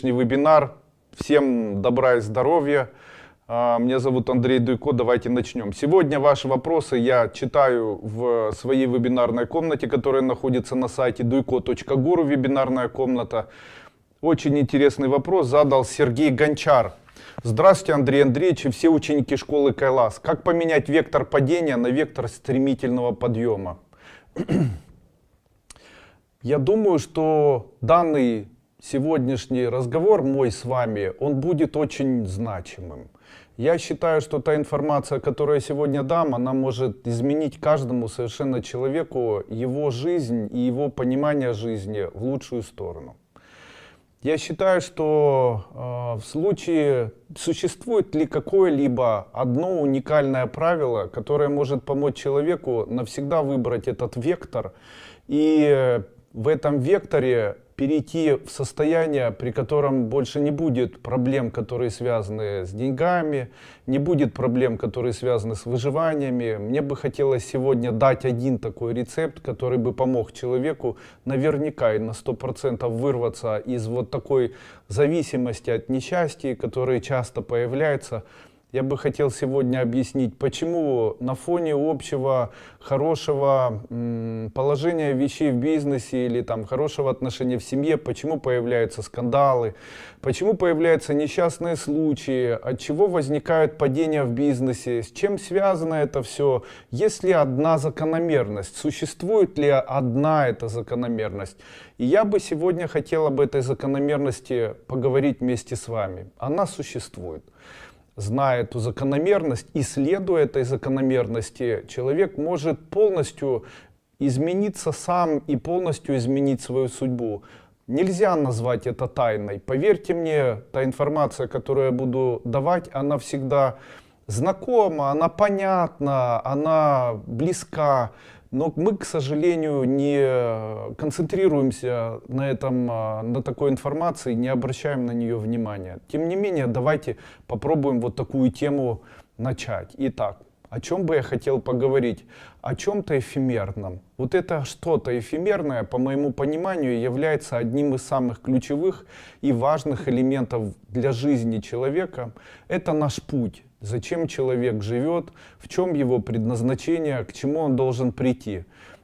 Вебинар. Всем добра и здоровья. Меня зовут Андрей Дуйко. Давайте начнем. Сегодня ваши вопросы я читаю в своей вебинарной комнате, которая находится на сайте duiko.guru, вебинарная комната. Очень интересный вопрос задал Сергей Гончар. Здравствуйте, Андрей Андреевич и все ученики школы Кайлас. Как поменять вектор падения на вектор стремительного подъема? Я думаю, что данный сегодняшний разговор мой с вами, он будет очень значимым. Я считаю, что та информация, которую я сегодня дам, она может изменить каждому совершенно человеку его жизнь и его понимание жизни в лучшую сторону. Я считаю, что в случае, существует ли какое-либо одно уникальное правило, которое может помочь человеку навсегда выбрать этот вектор и в этом векторе перейти в состояние, при котором больше не будет проблем, которые связаны с деньгами, не будет проблем, которые связаны с выживаниями. Мне бы хотелось сегодня дать один такой рецепт, который бы помог человеку наверняка и на 100% вырваться из вот такой зависимости от несчастья, которые часто появляются. Я бы хотел сегодня объяснить, почему на фоне общего хорошего положения вещей в бизнесе или там хорошего отношения в семье, почему появляются скандалы, почему появляются несчастные случаи, от чего возникают падения в бизнесе, с чем связано это все, есть ли одна закономерность, существует ли одна эта закономерность. И я бы сегодня хотел об этой закономерности поговорить вместе с вами. Она существует. Зная эту закономерность, исследуя этой закономерности, человек может полностью измениться сам и полностью изменить свою судьбу. Нельзя назвать это тайной. Поверьте мне, та информация, которую я буду давать, она всегда знакома, она понятна, она близка. Но мы, к сожалению, не концентрируемся на такой информации, не обращаем на нее внимания. Тем не менее, давайте попробуем вот такую тему начать. Итак, о чем бы я хотел поговорить? О чем-то эфемерном. Вот это что-то эфемерное, по моему пониманию, является одним из самых ключевых и важных элементов для жизни человека. Это наш путь. Зачем человек живет, в чем его предназначение, к чему он должен прийти.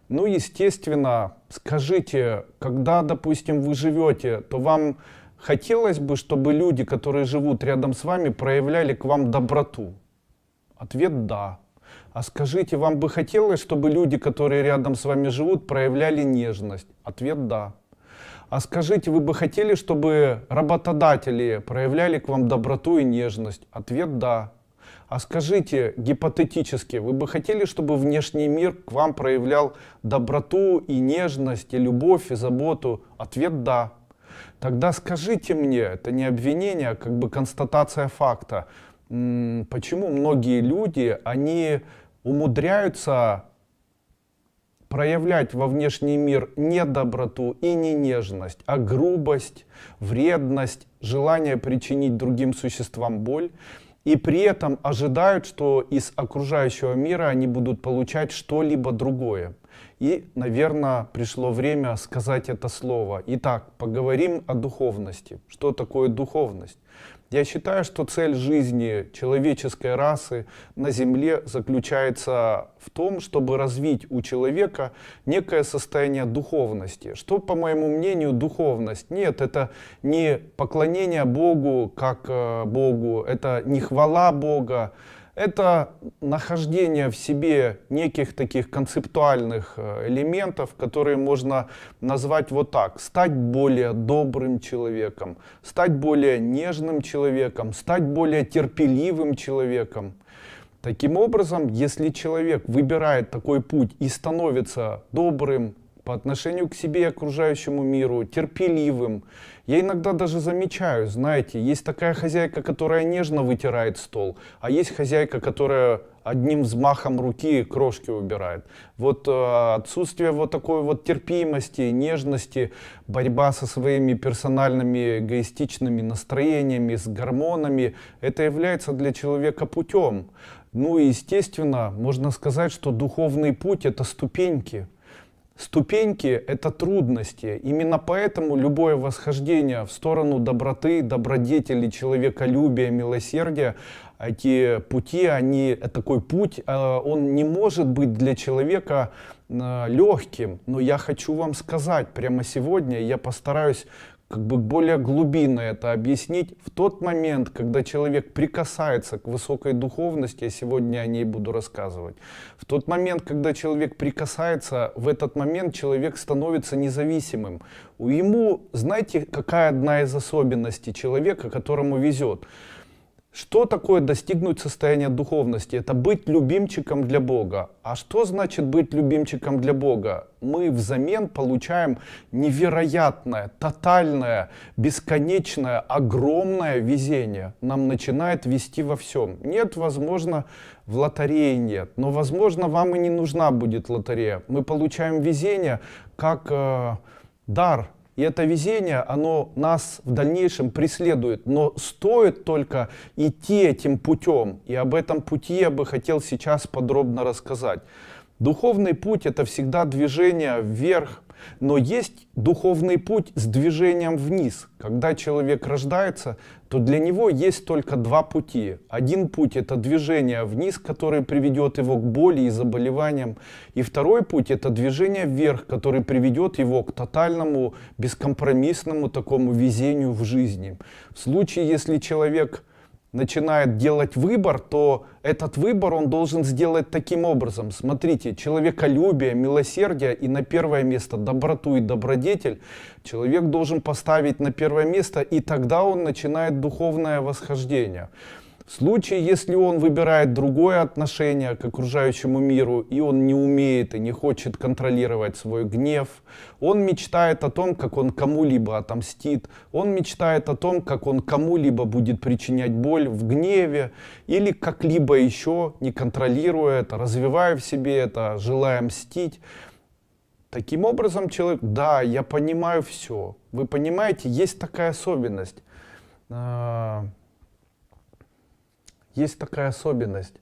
Ну, естественно, скажите, когда, допустим, вы живете, то вам хотелось бы, чтобы люди, которые живут рядом с вами, проявляли к вам доброту? Ответ – да. А скажите, вам бы хотелось, чтобы люди, которые рядом с вами живут, проявляли нежность? Ответ – да. А скажите, вы бы хотели, чтобы работодатели проявляли к вам доброту и нежность? Ответ – да. А скажите, гипотетически, вы бы хотели, чтобы внешний мир к вам проявлял доброту и нежность, и любовь, и заботу? Ответ – да. Тогда скажите мне, это не обвинение, а как бы констатация факта, почему многие люди, они умудряются проявлять во внешний мир не доброту и не нежность, а грубость, вредность, желание причинить другим существам боль, и при этом ожидают, что из окружающего мира они будут получать что-либо другое. И, наверное, пришло время сказать это слово. Итак, поговорим о духовности. Что такое духовность? Я считаю, что цель жизни человеческой расы на Земле заключается в том, чтобы развить у человека некое состояние духовности. Что, по моему мнению, духовность? Нет, это не поклонение Богу как Богу, это не хвала Бога. Это нахождение в себе неких таких концептуальных элементов, которые можно назвать вот так. Стать более добрым человеком, стать более нежным человеком, стать более терпеливым человеком. Таким образом, если человек выбирает такой путь и становится добрым по отношению к себе и окружающему миру, терпеливым. Я иногда даже замечаю, знаете, есть такая хозяйка, которая нежно вытирает стол, а есть хозяйка, которая одним взмахом руки крошки убирает. Вот отсутствие вот такой вот терпимости, нежности, борьба со своими персональными эгоистичными настроениями, с гормонами, это является для человека путем. Ну и естественно, можно сказать, что духовный путь — это ступеньки. Ступеньки — это трудности. Именно поэтому любое восхождение в сторону доброты, добродетели, человеколюбия, милосердия, эти пути, такой путь, он не может быть для человека легким. Но я хочу вам сказать прямо сегодня, я постараюсь более глубинно это объяснить. В тот момент, когда человек прикасается к высокой духовности, я сегодня о ней буду рассказывать, в тот момент, когда человек прикасается, в этот момент человек становится независимым. Ему, знаете, какая одна из особенностей человека, которому везет? Что такое достигнуть состояния духовности? Это быть любимчиком для Бога. А что значит быть любимчиком для Бога? Мы взамен получаем невероятное, тотальное, бесконечное, огромное везение. Нам начинает везти во всем. Нет, возможно, в лотерее нет. Но, возможно, вам и не нужна будет лотерея. Мы получаем везение как дар. И это везение, оно нас в дальнейшем преследует. Но стоит только идти этим путем. И об этом пути я бы хотел сейчас подробно рассказать. Духовный путь — это всегда движение вверх. Но есть духовный путь с движением вниз. Когда человек рождается, то для него есть только два пути. Один путь — это движение вниз, которое приведет его к боли и заболеваниям. И второй путь — это движение вверх, который приведет его к тотальному, бескомпромиссному такому везению в жизни. В случае, если человек начинает делать выбор, то этот выбор он должен сделать таким образом. Смотрите, человеколюбие, милосердие и на первое место доброту и добродетель человек должен поставить на первое место, и тогда он начинает духовное восхождение. В случае, если он выбирает другое отношение к окружающему миру, и он не умеет и не хочет контролировать свой гнев, он мечтает о том, как он кому-либо отомстит, он мечтает о том, как он кому-либо будет причинять боль в гневе, или как-либо еще, не контролируя это, развивая в себе это, желая мстить. Таким образом, человек, да, я понимаю все. Вы понимаете, есть такая особенность. Есть такая особенность.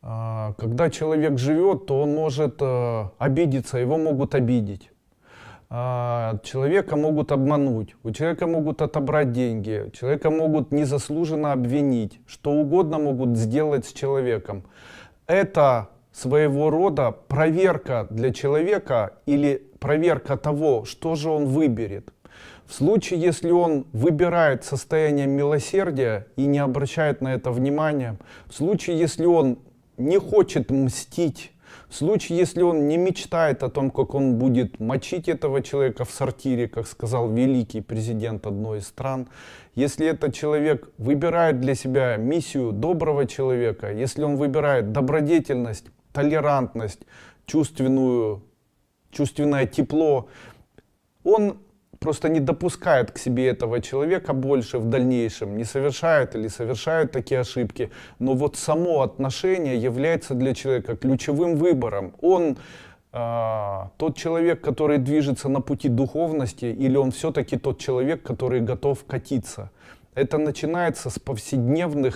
Когда человек живет, то он может обидеться, его могут обидеть. Человека могут обмануть, у человека могут отобрать деньги, человека могут незаслуженно обвинить, что угодно могут сделать с человеком. Это своего рода проверка для человека или проверка того, что же он выберет. В случае, если он выбирает состояние милосердия и не обращает на это внимания, в случае, если он не хочет мстить, в случае, если он не мечтает о том, как он будет мочить этого человека в сортире, как сказал великий президент одной из стран, если этот человек выбирает для себя миссию доброго человека, если он выбирает добродетельность, толерантность, чувственное тепло, он просто не допускает к себе этого человека больше в дальнейшем, не совершает или совершает такие ошибки. Но вот само отношение является для человека ключевым выбором. Он тот человек, который движется на пути духовности, или он все-таки тот человек, который готов катиться. Это начинается с повседневной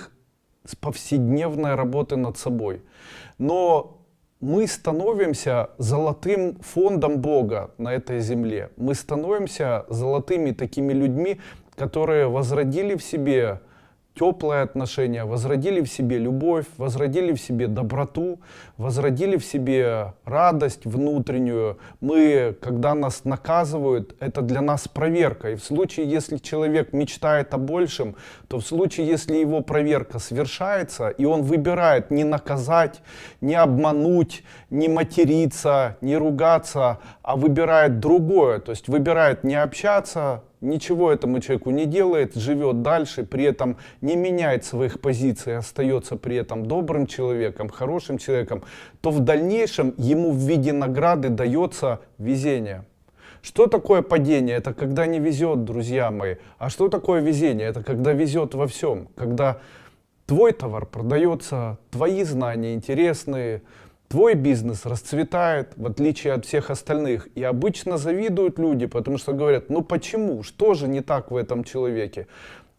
работы над собой. Но мы становимся золотым фондом Бога на этой земле. Мы становимся золотыми такими людьми, которые возродили в себе теплые отношения, возродили в себе любовь, возродили в себе доброту, возродили в себе радость внутреннюю. Мы, когда нас наказывают, это для нас проверка. И в случае, если человек мечтает о большем, то в случае, если его проверка свершается, и он выбирает не наказать, не обмануть, не материться, не ругаться, а выбирает другое, то есть выбирает не общаться, ничего этому человеку не делает, живет дальше, при этом не меняет своих позиций, остается при этом добрым человеком, хорошим человеком, то в дальнейшем ему в виде награды дается везение. Что такое падение? Это когда не везет, друзья мои. А что такое везение? Это когда везет во всем. Когда твой товар продается, твои знания интересные, твой бизнес расцветает, в отличие от всех остальных. И обычно завидуют люди, потому что говорят, ну почему? Что же не так в этом человеке?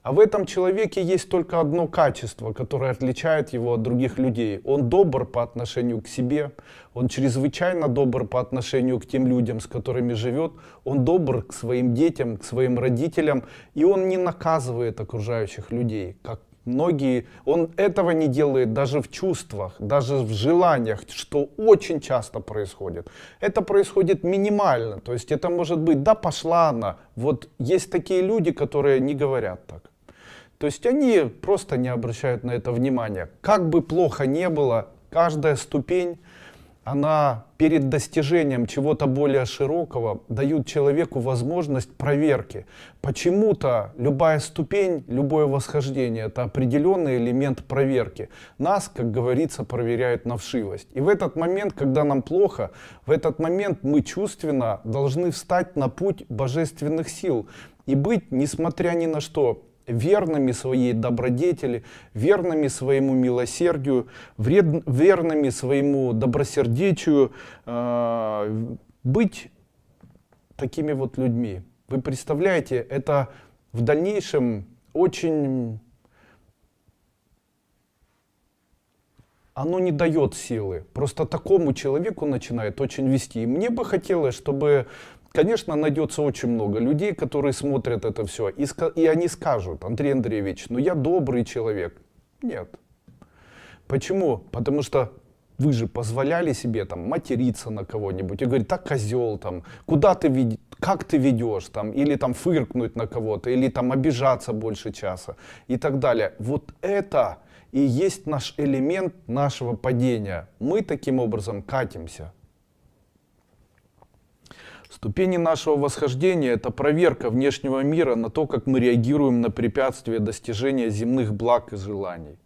А в этом человеке есть только одно качество, которое отличает его от других людей. Он добр по отношению к себе, он чрезвычайно добр по отношению к тем людям, с которыми живет, он добр к своим детям, к своим родителям, и он не наказывает окружающих людей, как многие. Он этого не делает даже в чувствах, даже в желаниях, что очень часто происходит. Это происходит минимально, то есть это может быть, да пошла она. Вот есть такие люди, которые не говорят так. То есть они просто не обращают на это внимания. Как бы плохо ни было, каждая ступень, она перед достижением чего-то более широкого дает человеку возможность проверки. Почему-то любая ступень, любое восхождение — это определенный элемент проверки. Нас, как говорится, проверяют на вшивость. И в этот момент, когда нам плохо, в этот момент мы чувственно должны встать на путь божественных сил и быть, несмотря ни на что, верными своей добродетели, верными своему милосердию, верными своему добросердечию, быть такими вот людьми. Вы представляете, это в дальнейшем очень... Оно не дает силы. Просто такому человеку начинает очень вести. И мне бы хотелось, чтобы... Конечно, найдется очень много людей, которые смотрят это все, и они скажут: Андрей Андреевич, ну я добрый человек. Нет. Почему? Потому что вы же позволяли себе там материться на кого-нибудь и говорить: так козел, там, куда ты как ты ведешь, там, или там фыркнуть на кого-то, или там обижаться больше часа и так далее. Вот это и есть наш элемент нашего падения. Мы таким образом катимся. Ступени нашего восхождения — это проверка внешнего мира на то, как мы реагируем на препятствия достижения земных благ и желаний.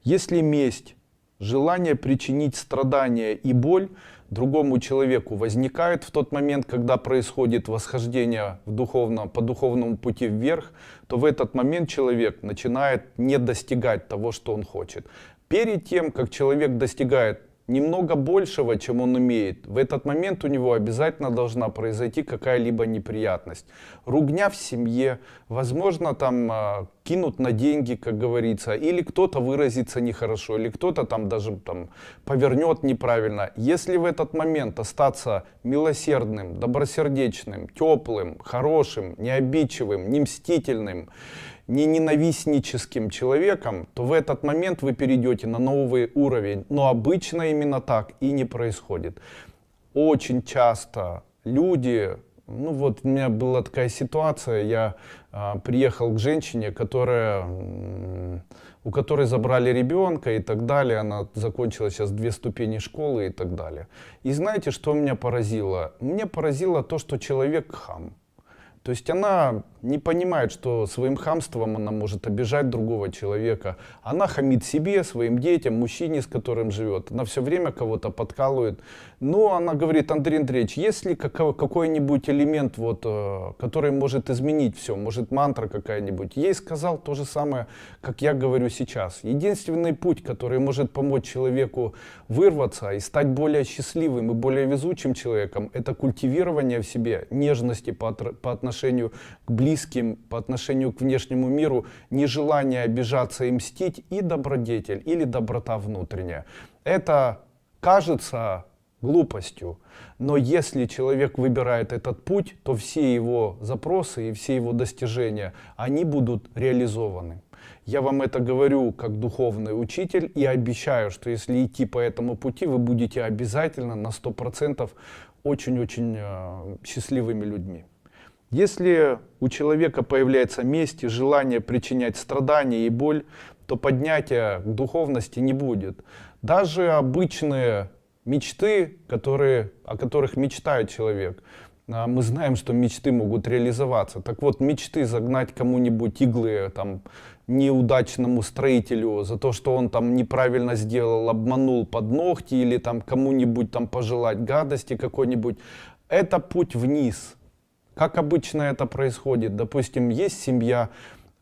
Если месть, желание причинить страдания и боль другому человеку возникает в тот момент, когда происходит восхождение по духовному пути вверх, то в этот момент человек начинает не достигать того, что он хочет. Перед тем, как человек достигает немного большего, чем он умеет, в этот момент у него обязательно должна произойти какая-либо неприятность. Ругня в семье, возможно, там кинут на деньги, как говорится, или кто-то выразится нехорошо, или кто-то там даже там повернет неправильно. Если в этот момент остаться милосердным, добросердечным, теплым, хорошим, необидчивым, не мстительным, не ненавистническим человеком, то в этот момент вы перейдете на новый уровень. Но обычно именно так и не происходит. Очень часто люди, ну вот у меня была такая ситуация, я приехал к женщине, у которой забрали ребенка и так далее, она закончила сейчас 2 ступени школы и так далее. И знаете, что меня поразило? Мне поразило то, что человек хам. То есть она не понимает, что своим хамством она может обижать другого человека. Она хамит себе, своим детям, мужчине, с которым живет. Она все время кого-то подкалывает. Но она говорит: Андрей Андреевич, есть ли какой-нибудь элемент, который может изменить все? Может, мантра какая-нибудь? Ей сказал то же самое, как я говорю сейчас. Единственный путь, который может помочь человеку вырваться и стать более счастливым и более везучим человеком, это культивирование в себе нежности по отношению к близким, по отношению к внешнему миру, нежелание обижаться и мстить, и добродетель или доброта внутренняя. Это кажется глупостью, но если человек выбирает этот путь, то все его запросы и все его достижения, они будут реализованы. Я вам это говорю как духовный учитель и обещаю, что если идти по этому пути, вы будете обязательно на 100% очень-очень счастливыми людьми. Если у человека появляется месть и желание причинять страдания и боль, то поднятия к духовности не будет. Даже обычные мечты, о которых мечтает человек, мы знаем, что мечты могут реализоваться. Так вот, мечты загнать кому-нибудь иглы, там, неудачному строителю за то, что он там неправильно сделал, обманул под ногти, или там кому-нибудь там пожелать гадости какой-нибудь, это путь вниз. Как обычно это происходит? Допустим, есть семья,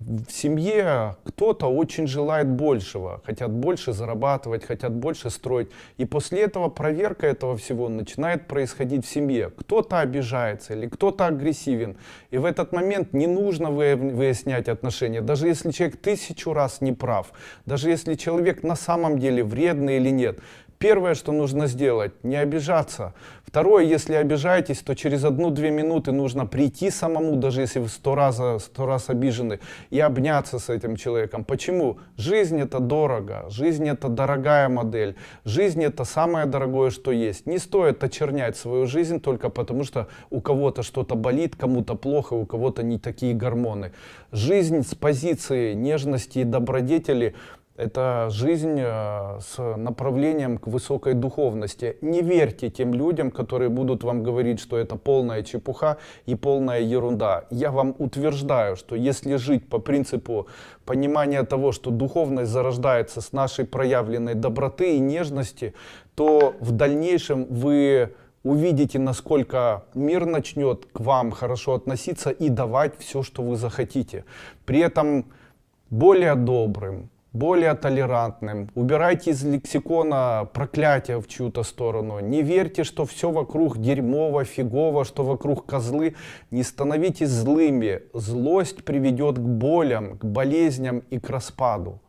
в семье кто-то очень желает большего, хотят больше зарабатывать, хотят больше строить. И после этого проверка этого всего начинает происходить в семье. Кто-то обижается или кто-то агрессивен. И в этот момент не нужно выяснять отношения. Даже если человек 1000 раз не прав, даже если человек на самом деле вредный или нет. Первое, что нужно сделать, не обижаться. Второе, если обижаетесь, то через 1-2 минуты нужно прийти самому, даже если вы 100 раз обижены, и обняться с этим человеком. Почему? Жизнь это дорого, жизнь это дорогая модель, жизнь это самое дорогое, что есть. Не стоит очернять свою жизнь только потому, что у кого-то что-то болит, кому-то плохо, у кого-то не такие гормоны. Жизнь с позиции нежности и добродетели — это жизнь с направлением к высокой духовности. Не верьте тем людям, которые будут вам говорить, что это полная чепуха и полная ерунда. Я вам утверждаю, что если жить по принципу понимания того, что духовность зарождается с нашей проявленной доброты и нежности, то в дальнейшем вы увидите, насколько мир начнет к вам хорошо относиться и давать все, что вы захотите. При этом более добрым, более толерантным. Убирайте из лексикона проклятия в чью-то сторону. Не верьте, что все вокруг дерьмово, фигово, что вокруг козлы. Не становитесь злыми. Злость приведет к болям, к болезням и к распаду.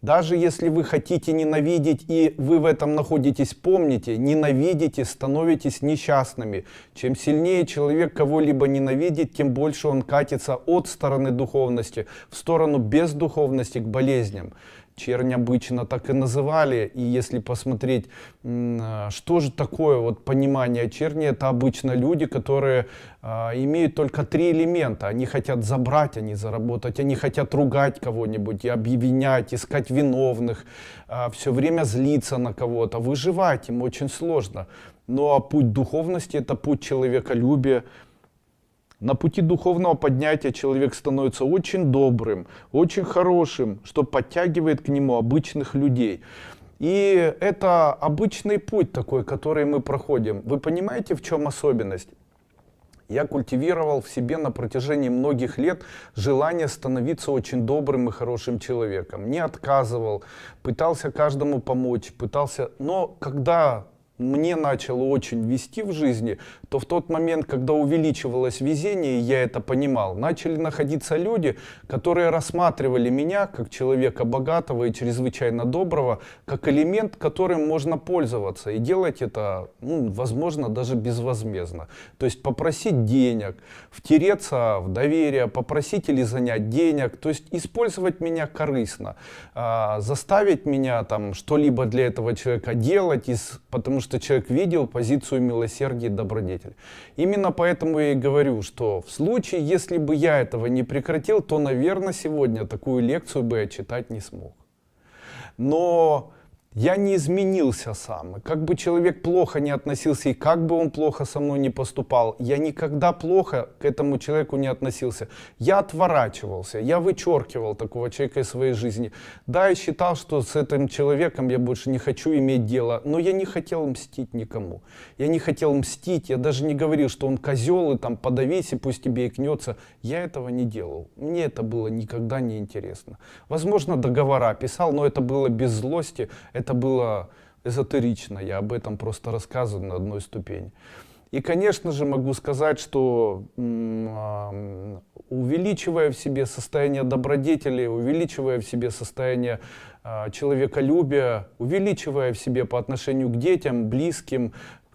Даже если вы хотите ненавидеть и вы в этом находитесь, помните, ненавидите, становитесь несчастными. Чем сильнее человек кого-либо ненавидит, тем больше он катится от стороны духовности в сторону бездуховности к болезням. Чернь обычно так и называли, и если посмотреть, что же такое вот понимание черни, это обычно люди, которые имеют только 3 элемента. Они хотят забрать, а не заработать, они хотят ругать кого-нибудь и обвинять, искать виновных, все время злиться на кого-то, выживать им очень сложно. Ну а путь духовности — это путь человеколюбия. На пути духовного поднятия человек становится очень добрым, очень хорошим, что подтягивает к нему обычных людей. И это обычный путь такой, который мы проходим. Вы понимаете, в чем особенность? Я культивировал в себе на протяжении многих лет желание становиться очень добрым и хорошим человеком. Не отказывал, пытался каждому помочь, но когда мне начало очень вести в жизни, то в тот момент, когда увеличивалось везение, я это понимал, начали находиться люди, которые рассматривали меня как человека богатого и чрезвычайно доброго, как элемент, которым можно пользоваться. И делать это, возможно, даже безвозмездно. То есть попросить денег, втереться в доверие, попросить или занять денег, то есть использовать меня корыстно, заставить меня там что-либо для этого человека делать, потому что человек видел позицию милосердия и добродетели. Именно поэтому я и говорю, что в случае, если бы я этого не прекратил, то, наверное, сегодня такую лекцию бы я читать не смог. Но я не изменился сам. И как бы человек плохо не относился, и как бы он плохо со мной не поступал, я никогда плохо к этому человеку не относился. Я отворачивался, я вычеркивал такого человека из своей жизни. Да, я считал, что с этим человеком я больше не хочу иметь дело, но я не хотел мстить никому. Я не хотел мстить, я даже не говорил, что он козел, и там подавись, и пусть тебе икнется. Я этого не делал. Мне это было никогда не интересно. Возможно, договора писал, но это было без злости. Это было эзотерично, я об этом просто рассказываю на одной ступени. И, конечно же, могу сказать, что увеличивая в себе состояние добродетели, увеличивая в себе состояние человеколюбия, увеличивая в себе по отношению к детям, близким,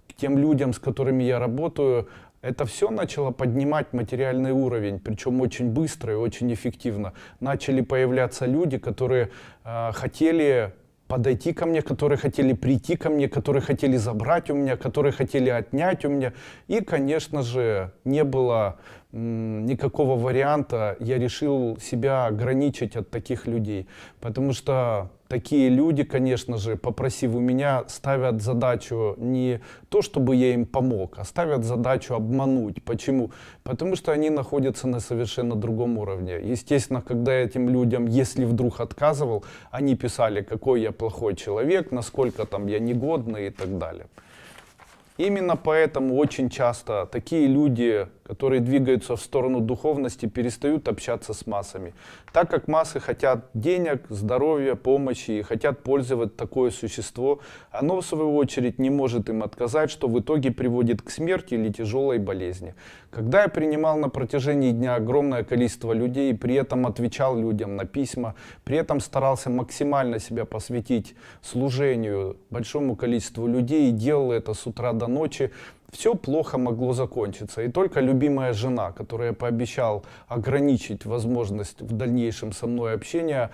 к тем людям, с которыми я работаю, это все начало поднимать материальный уровень, причем очень быстро и очень эффективно. Начали появляться люди, которые хотели подойти ко мне, которые хотели прийти ко мне, которые хотели забрать у меня, которые хотели отнять у меня. И, конечно же, не было никакого варианта. Я решил себя ограничить от таких людей, потому что такие люди, конечно же, попросив у меня, ставят задачу не то, чтобы я им помог, а ставят задачу обмануть. Почему? Потому что они находятся на совершенно другом уровне. Естественно, когда я этим людям, если вдруг отказывал, они писали, какой я плохой человек, насколько там я негодный и так далее. Именно поэтому очень часто такие люди которые двигаются в сторону духовности, перестают общаться с массами. Так как массы хотят денег, здоровья, помощи и хотят пользовать такое существо, оно в свою очередь не может им отказать, что в итоге приводит к смерти или тяжелой болезни. Когда я принимал на протяжении дня огромное количество людей, при этом отвечал людям на письма, при этом старался максимально себя посвятить служению большому количеству людей и делал это с утра до ночи, все плохо могло закончиться. И только любимая жена, которая пообещал ограничить возможность в дальнейшем со мной общения,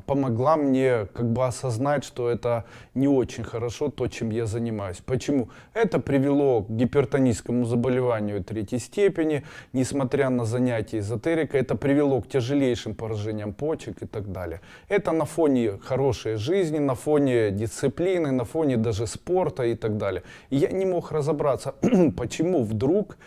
помогла мне как бы осознать, что это не очень хорошо, то, чем я занимаюсь. Почему? Это привело к гипертоническому заболеванию 3-й степени, несмотря на занятия эзотерикой, это привело к тяжелейшим поражениям почек и так далее. Это на фоне хорошей жизни, на фоне дисциплины, на фоне даже спорта и так далее. И я не мог разобраться, почему вдруг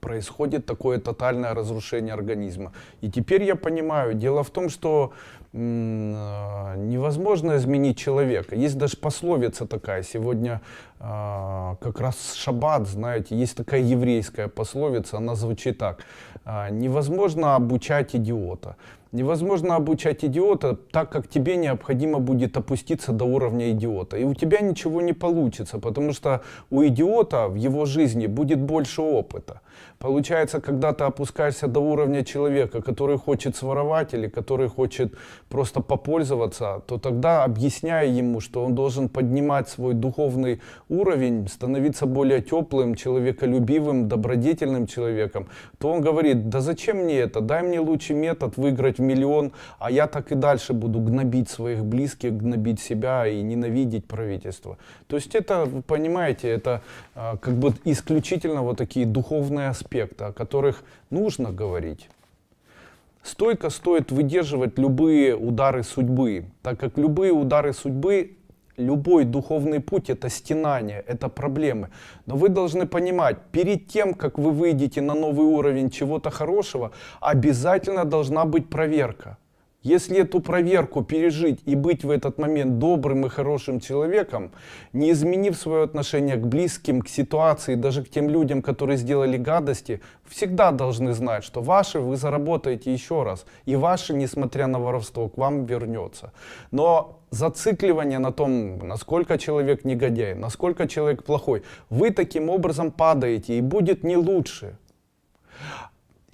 происходит такое тотальное разрушение организма. И теперь я понимаю, дело в том, что невозможно изменить человека. Есть даже пословица такая, сегодня как раз шаббат, знаете, есть такая еврейская пословица, она звучит так: невозможно обучать идиота. Невозможно обучать идиота, так как тебе необходимо будет опуститься до уровня идиота. И у тебя ничего не получится, потому что у идиота в его жизни будет больше опыта. Получается, когда ты опускаешься до уровня человека, который хочет своровать или который хочет просто попользоваться, то тогда, объясняя ему, что он должен поднимать свой духовный уровень, становиться более теплым, человеколюбивым, добродетельным человеком, то он говорит: да зачем мне это, дай мне лучший метод выиграть в миллион, а я так и дальше буду гнобить своих близких, гнобить себя и ненавидеть правительство. То есть это, вы понимаете, это как бы исключительно вот такие духовные аспекты, о которых нужно говорить. Стойко стоит выдерживать любые удары судьбы, так как любые удары судьбы, любой духовный путь — это стенание, это проблемы. Но вы должны понимать, перед тем, как вы выйдете на новый уровень чего-то хорошего, обязательно должна быть проверка. Если эту проверку пережить и быть в этот момент добрым и хорошим человеком, не изменив свое отношение к близким, к ситуации, даже к тем людям, которые сделали гадости, всегда должны знать, что ваше вы заработаете еще раз. И ваше, несмотря на воровство, к вам вернется. Но зацикливание на том, насколько человек негодяй, насколько человек плохой, вы таким образом падаете, и будет не лучше.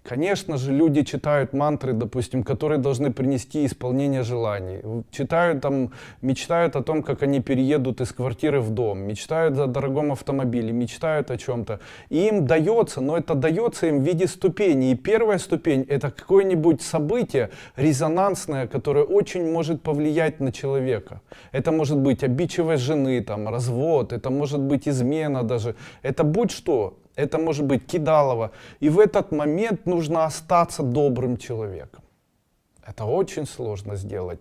Конечно же, люди читают мантры, допустим, которые должны принести исполнение желаний. Читают там, мечтают о том, как они переедут из квартиры в дом, мечтают о дорогом автомобиле, мечтают о чем-то. И им дается, но это дается им в виде ступеней. И первая ступень — это какое-нибудь событие резонансное, которое очень может повлиять на человека. Это может быть обидчивость жены, там, развод, это может быть измена даже. Это будь что. Это может быть кидалово. И в этот момент нужно остаться добрым человеком. Это очень сложно сделать.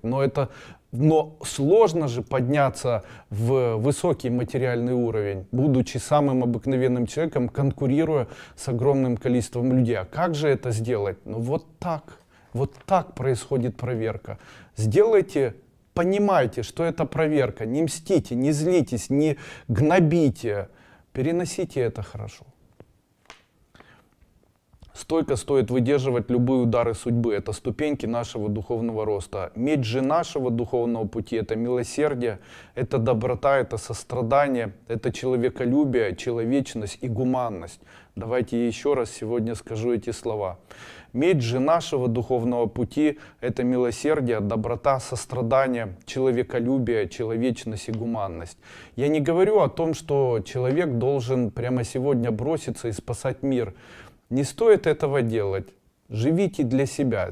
Но сложно же подняться в высокий материальный уровень, будучи самым обыкновенным человеком, конкурируя с огромным количеством людей. А как же это сделать? Ну вот так происходит проверка. Сделайте, понимайте, что это проверка. Не мстите, не злитесь, не гнобите. Переносите это хорошо. Стойко стоит выдерживать любые удары судьбы. Это ступеньки нашего духовного роста. Меч же нашего духовного пути — это милосердие, это доброта, это сострадание, это человеколюбие, человечность и гуманность. Давайте я еще раз сегодня скажу эти слова. Меч же нашего духовного пути — это милосердие, доброта, сострадание, человеколюбие, человечность и гуманность. Я не говорю о том, что человек должен прямо сегодня броситься и спасать мир. Не стоит этого делать. Живите для себя,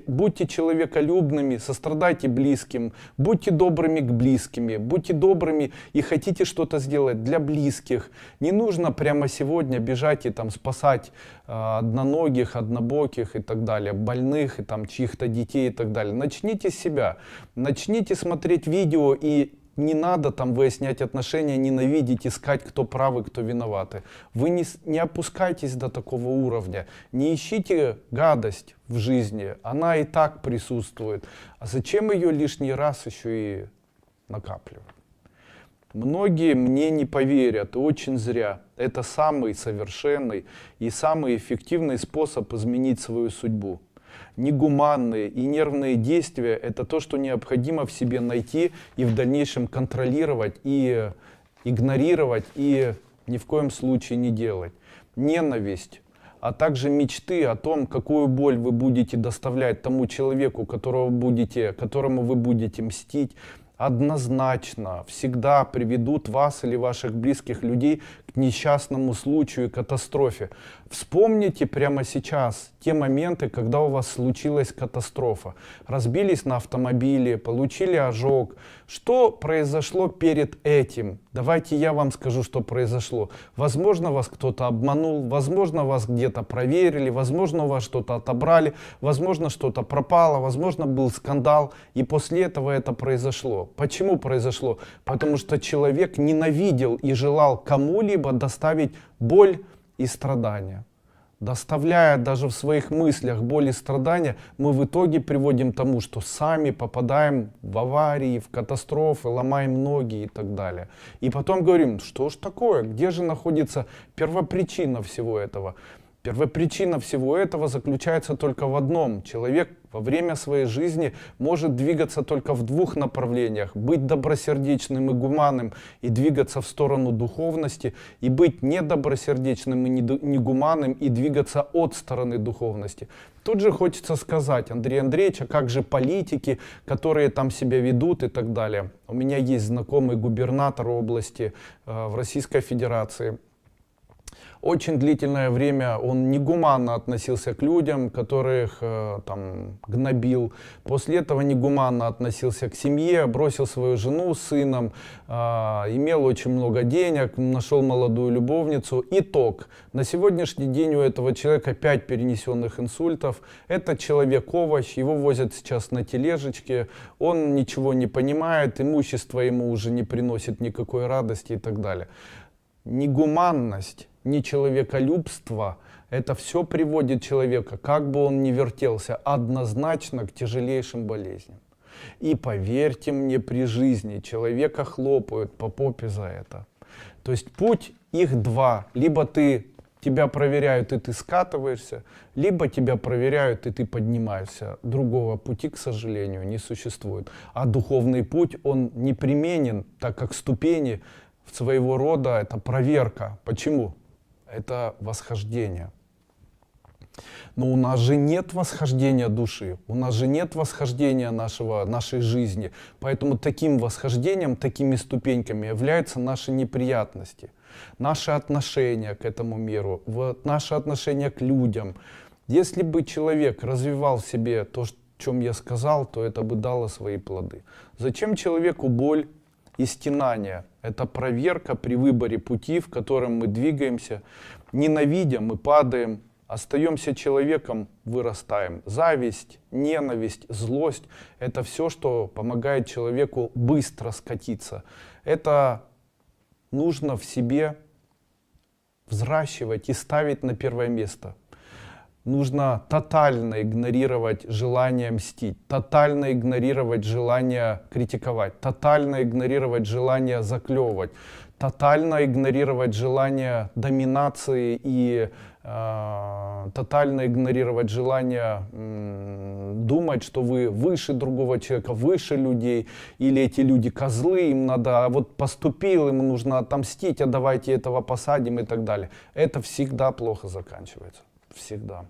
будьте человеколюбными, сострадайте близким, будьте добрыми к близким, будьте добрыми и хотите что-то сделать для близких. Не нужно прямо сегодня бежать и там спасать одноногих, однобоких и так далее, больных и там чьих-то детей и так далее. Начните с себя, начните смотреть видео, и не надо там выяснять отношения, ненавидеть, искать, кто правый, кто виноваты. Вы не опускайтесь до такого уровня. Не ищите гадость в жизни. Она и так присутствует. А зачем ее лишний раз еще и накапливать? Многие мне не поверят, и очень зря. Это самый совершенный и самый эффективный способ изменить свою судьбу. Негуманные и нервные действия — это то, что необходимо в себе найти и в дальнейшем контролировать, и игнорировать, и ни в коем случае не делать. Ненависть, а также мечты о том, какую боль вы будете доставлять тому человеку, которому вы будете мстить, однозначно всегда приведут вас или ваших близких людей к несчастному случаю и катастрофе. Вспомните прямо сейчас те моменты, когда у вас случилась катастрофа. Разбились на автомобиле, получили ожог. Что произошло перед этим? Давайте я вам скажу, что произошло. Возможно, вас кто-то обманул, возможно, вас где-то проверили, возможно, у вас что-то отобрали, возможно, что-то пропало, возможно, был скандал, и после этого это произошло. Почему произошло? Потому что человек ненавидел и желал кому-либо доставить боль и страдания. Доставляя даже в своих мыслях боль и страдания, мы в итоге приводим к тому, что сами попадаем в аварии, в катастрофы, ломаем ноги и так далее. И потом говорим, что ж такое, где же находится первопричина всего этого? Первопричина всего этого заключается только в одном. Человек во время своей жизни может двигаться только в двух направлениях. Быть добросердечным и гуманным и двигаться в сторону духовности, и быть недобросердечным и негуманным и двигаться от стороны духовности. Тут же хочется сказать, Андрей Андреевич, а как же политики, которые там себя ведут и так далее. У меня есть знакомый губернатор области в Российской Федерации. Очень длительное время он негуманно относился к людям, которых там гнобил. После этого негуманно относился к семье, бросил свою жену с сыном, имел очень много денег, нашел молодую любовницу. Итог. На сегодняшний день у этого человека 5 перенесенных инсультов. Это человек-овощ, его возят сейчас на тележечке, он ничего не понимает, имущество ему уже не приносит никакой радости и так далее. Негуманность, нечеловеколюбство — это все приводит человека, как бы он ни вертелся, однозначно к тяжелейшим болезням. И поверьте мне, при жизни человека хлопают по попе за это. То есть путь их два. Либо тебя проверяют, и ты скатываешься, либо тебя проверяют, и ты поднимаешься. Другого пути, к сожалению, не существует. А духовный путь, он непременен, так как ступени своего рода — это проверка. Почему? Это восхождение. Но у нас же нет восхождения души, у нас же нет восхождения нашей жизни. Поэтому таким восхождением, такими ступеньками являются наши неприятности, наши отношения к этому миру, наши отношения к людям. Если бы человек развивал в себе то, о чем я сказал, то это бы дало свои плоды. Зачем человеку боль и стенание? Это проверка при выборе пути, в котором мы двигаемся. Ненавидя, мы падаем. Остаемся человеком, вырастаем. Зависть, ненависть, злость — это все, что помогает человеку быстро скатиться. Это нужно в себе взращивать и ставить на первое место. Нужно тотально игнорировать желание мстить, тотально игнорировать желание критиковать, тотально игнорировать желание заклевывать, тотально игнорировать желание доминации и тотально игнорировать желание думать, что вы выше другого человека, выше людей, или эти люди козлы, им надо, вот поступил, ему нужно отомстить, а давайте этого посадим и так далее. Это всегда плохо заканчивается. Всегда.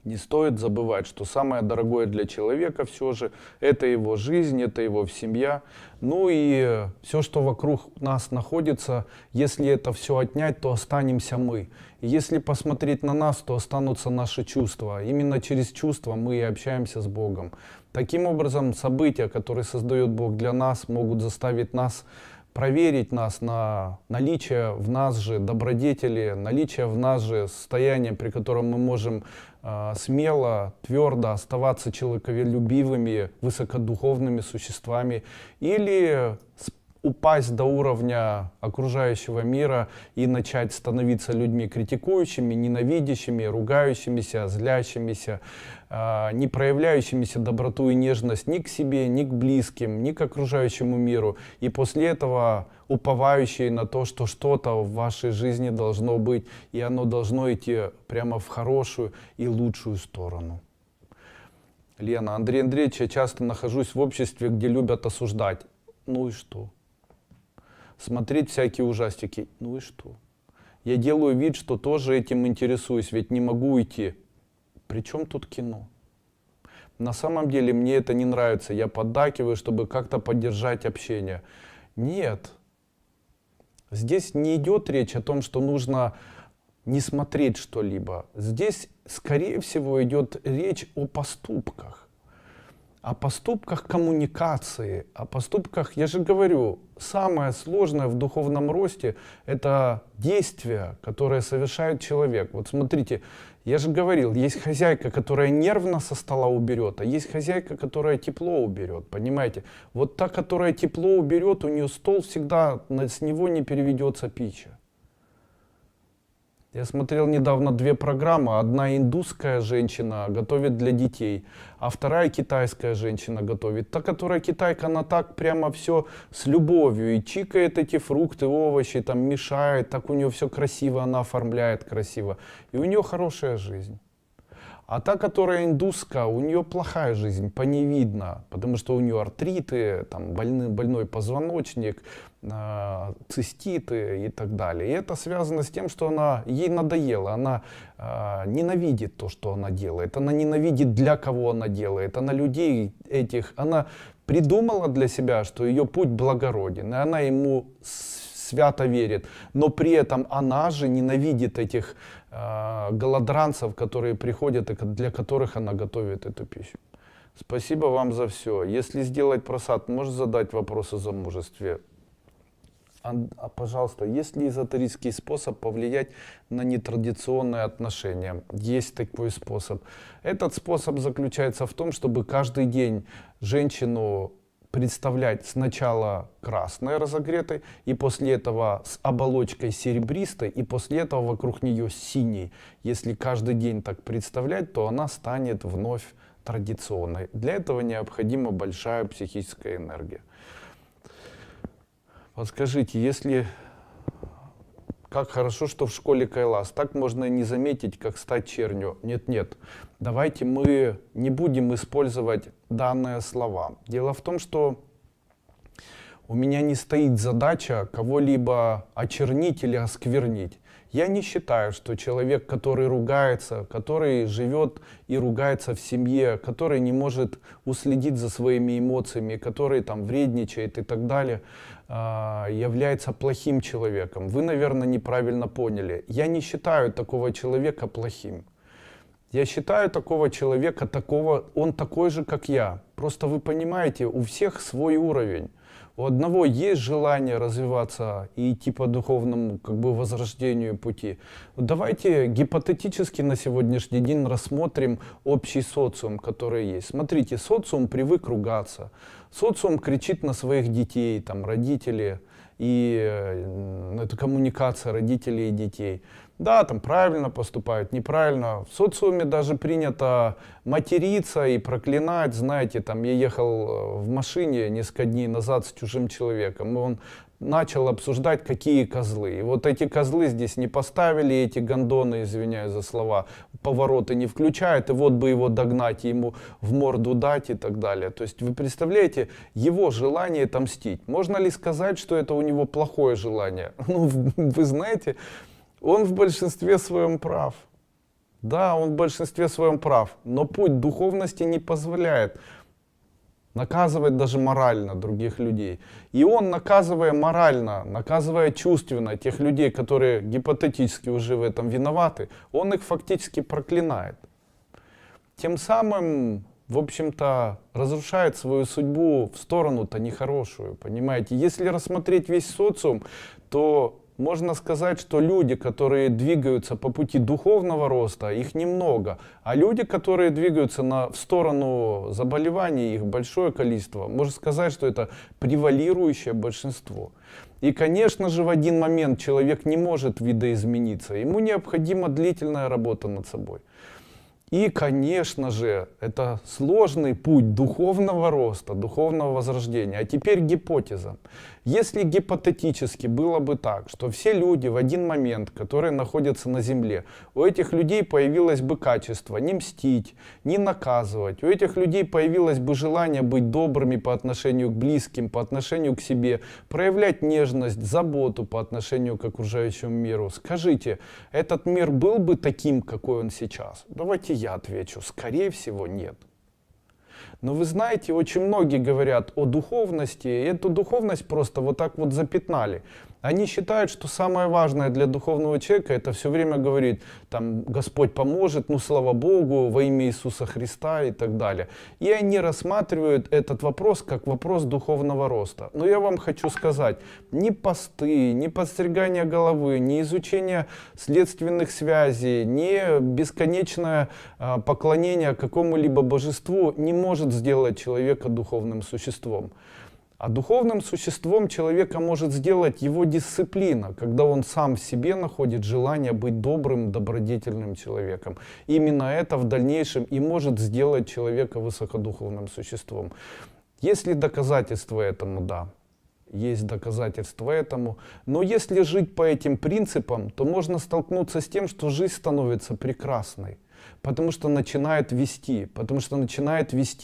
Не стоит забывать, что самое дорогое для человека все же это его жизнь, это его семья. Ну и все, что вокруг нас находится, если это все отнять, то останемся мы. И если посмотреть на нас, то останутся наши чувства. Именно через чувства мы и общаемся с Богом. Таким образом, события, которые создает Бог для нас, могут заставить нас проверить нас на наличие в нас же добродетели, наличие в нас же состояния, при котором мы можем смело, твердо оставаться человеколюбивыми, высокодуховными существами, или упасть до уровня окружающего мира и начать становиться людьми критикующими, ненавидящими, ругающимися, злящимися, не проявляющимися доброту и нежность ни к себе, ни к близким, ни к окружающему миру. И после этого уповающие на то, что что-то в вашей жизни должно быть, и оно должно идти прямо в хорошую и лучшую сторону. Лена, Андрей Андреевич, я часто нахожусь в обществе, где любят осуждать. Ну и что? Смотреть всякие ужастики. Ну и что? Я делаю вид, что тоже этим интересуюсь, ведь не могу уйти. При чем тут кино? На самом деле мне это не нравится. Я поддакиваю, чтобы как-то поддержать общение. Нет. Здесь не идет речь о том, что нужно не смотреть что-либо. Здесь, скорее всего, идет речь о поступках. О поступках коммуникации, о поступках, я же говорю, самое сложное в духовном росте — это действия, которые совершает человек. Вот смотрите, я же говорил, есть хозяйка, которая нервно со стола уберет, а есть хозяйка, которая тепло уберет, понимаете? Вот та, которая тепло уберет, у нее стол всегда, с него не переведется пища. Я смотрел недавно 2 программы. Одна индусская женщина готовит для детей, а вторая китайская женщина готовит. Та, которая китайка, она так прямо все с любовью и чикает эти фрукты, овощи, там мешает, так у нее все красиво, она оформляет красиво. И у нее хорошая жизнь. А та, которая индусская, у нее плохая жизнь, по ней видно, потому что у нее артриты, там, больной позвоночник, циститы и так далее. И это связано с тем, что ей надоело, она ненавидит то, что она делает, она ненавидит, для кого она делает, она людей этих, она придумала для себя, что ее путь благороден, и она ему свято верит, но при этом она же ненавидит этих голодранцев, которые приходят и для которых она готовит эту пищу. Спасибо вам за все. Если сделать просад, можешь задать вопрос о замужестве? Пожалуйста, есть ли эзотерический способ повлиять на нетрадиционные отношения? Есть такой способ. Этот способ заключается в том, чтобы каждый день женщину представлять сначала красной разогретой, и после этого с оболочкой серебристой, и после этого вокруг нее синей. Если каждый день так представлять, то она станет вновь традиционной. Для этого необходима большая психическая энергия. Подскажите, как хорошо, что в школе Кайлас. Так можно и не заметить, как стать чернью. Нет. Давайте мы не будем использовать данные слова. Дело в том, что у меня не стоит задача кого-либо очернить или осквернить. Я не считаю, что человек, который ругается, который живет и ругается в семье, который не может уследить за своими эмоциями, который там вредничает и так далее, является плохим человеком. Вы, наверное, неправильно поняли. Я не считаю такого человека плохим. Я считаю такого человека, он такой же, как я. Просто вы понимаете, у всех свой уровень. У одного есть желание развиваться и идти по духовному возрождению пути. Давайте гипотетически на сегодняшний день рассмотрим общий социум, который есть. Смотрите, социум привык ругаться. Социум кричит на своих детей, там, родители, и это коммуникация родителей и детей. Да, там правильно поступают, неправильно. В социуме даже принято материться и проклинать. Знаете, там я ехал в машине несколько дней назад с чужим человеком, и он начал обсуждать, какие козлы. И вот эти козлы здесь не поставили, эти гондоны, извиняюсь за слова, повороты не включают, и вот бы его догнать, ему в морду дать и так далее. То есть вы представляете, его желание отомстить. Можно ли сказать, что это у него плохое желание? Ну, вы знаете, он в большинстве своем прав. Да, он в большинстве своем прав, но путь духовности не позволяет наказывать даже морально других людей. И он, наказывая морально, наказывая чувственно тех людей, которые гипотетически уже в этом виноваты, он их фактически проклинает. Тем самым, в общем-то, разрушает свою судьбу в сторону-то нехорошую, понимаете? Если рассмотреть весь социум, то можно сказать, что люди, которые двигаются по пути духовного роста, их немного. А люди, которые двигаются в сторону заболеваний, их большое количество. Можно сказать, что это превалирующее большинство. И, конечно же, в один момент человек не может видоизмениться. Ему необходима длительная работа над собой. И, конечно же, это сложный путь духовного роста, духовного возрождения. А теперь гипотеза. Если гипотетически было бы так, что все люди в один момент, которые находятся на земле, у этих людей появилось бы качество не мстить, не наказывать, у этих людей появилось бы желание быть добрыми по отношению к близким, по отношению к себе, проявлять нежность, заботу по отношению к окружающему миру. Скажите, этот мир был бы таким, какой он сейчас? Давайте я отвечу. Скорее всего, нет. Но вы знаете, очень многие говорят о духовности, и эту духовность просто вот так вот запятнали. Они считают, что самое важное для духовного человека — это все время говорить, там, Господь поможет, ну слава Богу, во имя Иисуса Христа и так далее. И они рассматривают этот вопрос как вопрос духовного роста. Но я вам хочу сказать, ни посты, ни подстригание головы, ни изучение следственных связей, ни бесконечное поклонение какому-либо божеству не может сделать человека духовным существом. А духовным существом человека может сделать его дисциплина, когда он сам в себе находит желание быть добрым, добродетельным человеком. Именно это в дальнейшем и может сделать человека высокодуховным существом. Есть ли доказательства этому? Да. Есть доказательства этому. Но если жить по этим принципам, то можно столкнуться с тем, что жизнь становится прекрасной. Потому что начинает вести,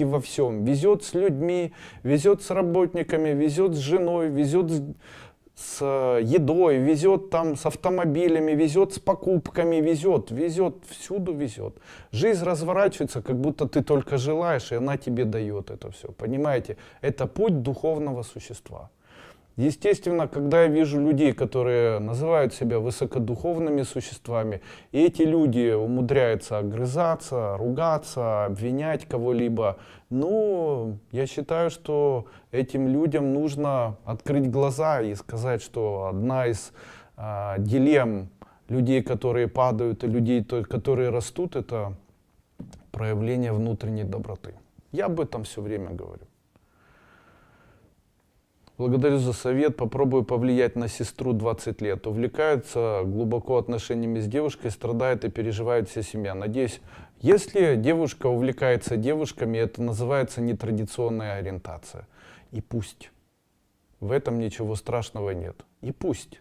во всем. Везет с людьми, везет с работниками, везет с женой, везет с едой, везет там с автомобилями, везет с покупками, везет, всюду везет. Жизнь разворачивается, как будто ты только желаешь, и она тебе дает это все. Понимаете? Это путь духовного существа. Естественно, когда я вижу людей, которые называют себя высокодуховными существами, и эти люди умудряются огрызаться, ругаться, обвинять кого-либо, ну, я считаю, что этим людям нужно открыть глаза и сказать, что одна из дилемм людей, которые падают, и людей, которые растут, это проявление внутренней доброты. Я об этом все время говорю. Благодарю за совет. Попробую повлиять на сестру 20 лет. Увлекается глубоко отношениями с девушкой, страдает и переживает вся семья. Надеюсь, если девушка увлекается девушками, это называется нетрадиционная ориентация. И пусть. В этом ничего страшного нет. И пусть.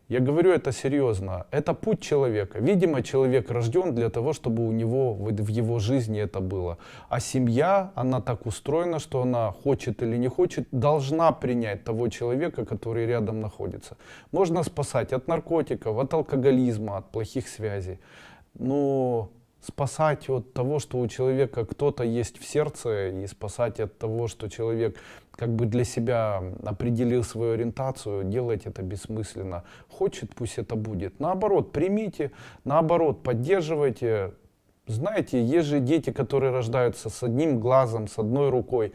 Я говорю это серьезно. Это путь человека. Видимо, человек рожден для того, чтобы у него в его жизни это было. А семья, она так устроена, что она, хочет или не хочет, должна принять того человека, который рядом находится. Можно спасать от наркотиков, от алкоголизма, от плохих связей. Но спасать от того, что у человека кто-то есть в сердце, и спасать от того, что человек как бы для себя определил свою ориентацию, делать это бессмысленно. Хочет, пусть это будет. Наоборот, примите, наоборот, поддерживайте. Знаете, есть же дети, которые рождаются с одним глазом, с одной рукой.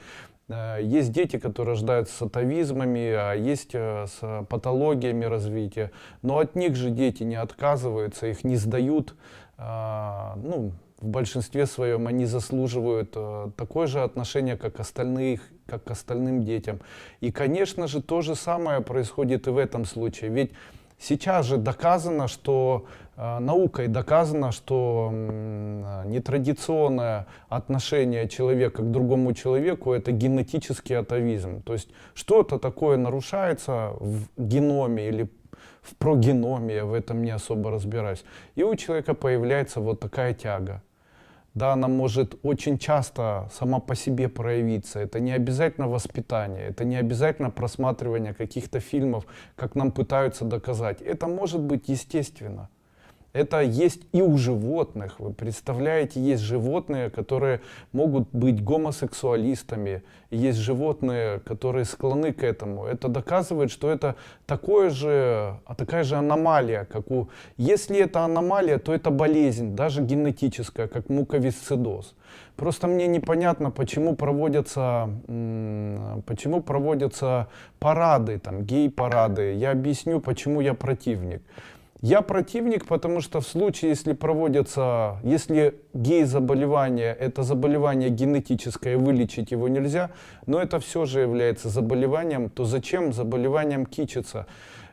Есть дети, которые рождаются с атовизмами, а есть с патологиями развития. Но от них же дети не отказываются, их не сдают. Ну, в большинстве своем они заслуживают такое же отношение, как к остальным детям. И, конечно же, то же самое происходит и в этом случае. Ведь сейчас же доказано, что наукой доказано, что нетрадиционное отношение человека к другому человеку — это генетический атовизм. То есть что-то такое нарушается в геноме или в прогеноме, я в этом не особо разбираюсь. И у человека появляется вот такая тяга. Да, она может очень часто сама по себе проявиться. Это не обязательно воспитание, это не обязательно просматривание каких-то фильмов, как нам пытаются доказать. Это может быть естественно. Это есть и у животных. Вы представляете, есть животные, которые могут быть гомосексуалистами, и есть животные, которые склонны к этому. Это доказывает, что это такая же аномалия, как у... Если это аномалия, то это болезнь, даже генетическая, как муковисцидоз. Просто мне непонятно, почему проводятся парады, там, гей-парады. Я объясню, почему я противник. Я противник, потому что в случае, если гей-заболевание, это заболевание генетическое, вылечить его нельзя, но это все же является заболеванием, то зачем заболеванием кичиться?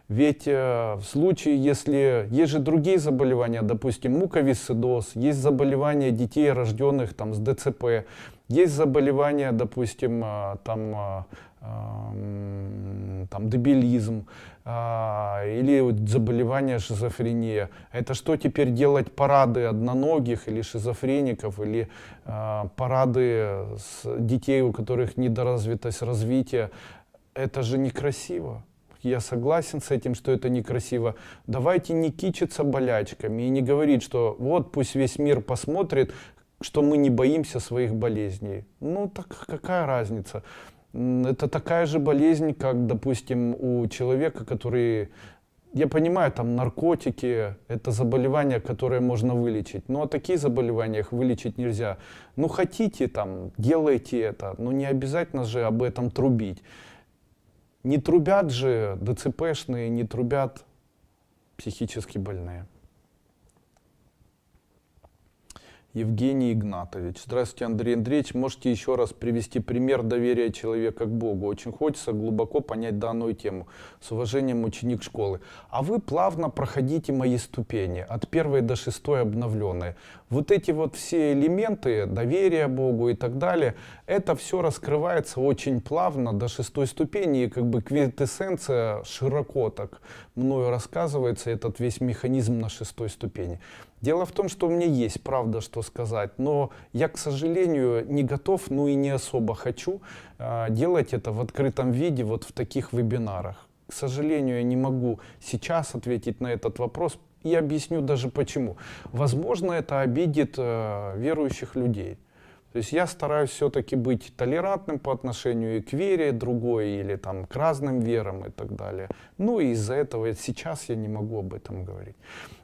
Ведь в случае, если есть же другие заболевания, допустим, муковисцидоз, есть заболевания детей, рожденных там, с ДЦП, есть заболевания, допустим, там дебилизм, или заболевание шизофрения. Это что теперь делать парады одноногих или шизофреников, или парады детей, у которых недоразвитость развития? Это же некрасиво. Я согласен с этим, что это некрасиво. Давайте не кичиться болячками и не говорить, что вот пусть весь мир посмотрит, что мы не боимся своих болезней. Ну так какая разница? Это такая же болезнь, как, допустим, у человека, который, я понимаю, там наркотики, это заболевания, которые можно вылечить. Но такие заболевания их вылечить нельзя. Ну хотите, там, делайте это, но не обязательно же об этом трубить. Не трубят же ДЦПшные, не трубят психически больные. Евгений Игнатович. Здравствуйте, Андрей Андреевич. Можете еще раз привести пример доверия человека к Богу? Очень хочется глубоко понять данную тему. С уважением, ученик школы. А вы плавно проходите мои ступени, от 1 до 6 обновленные. Вот эти вот все элементы доверия Богу и так далее, это все раскрывается очень плавно до 6 ступени. И как бы квинтэссенция широко так мною рассказывается, этот весь механизм на 6 ступени. Дело в том, что у меня есть правда что сказать, но я, к сожалению, не готов, ну и не особо хочу делать это в открытом виде, вот в таких вебинарах. К сожалению, я не могу сейчас ответить на этот вопрос и объясню даже почему. Возможно, это обидит верующих людей. То есть я стараюсь все-таки быть толерантным по отношению и к вере другой, или там, к разным верам и так далее. Ну и из-за этого сейчас я не могу об этом говорить.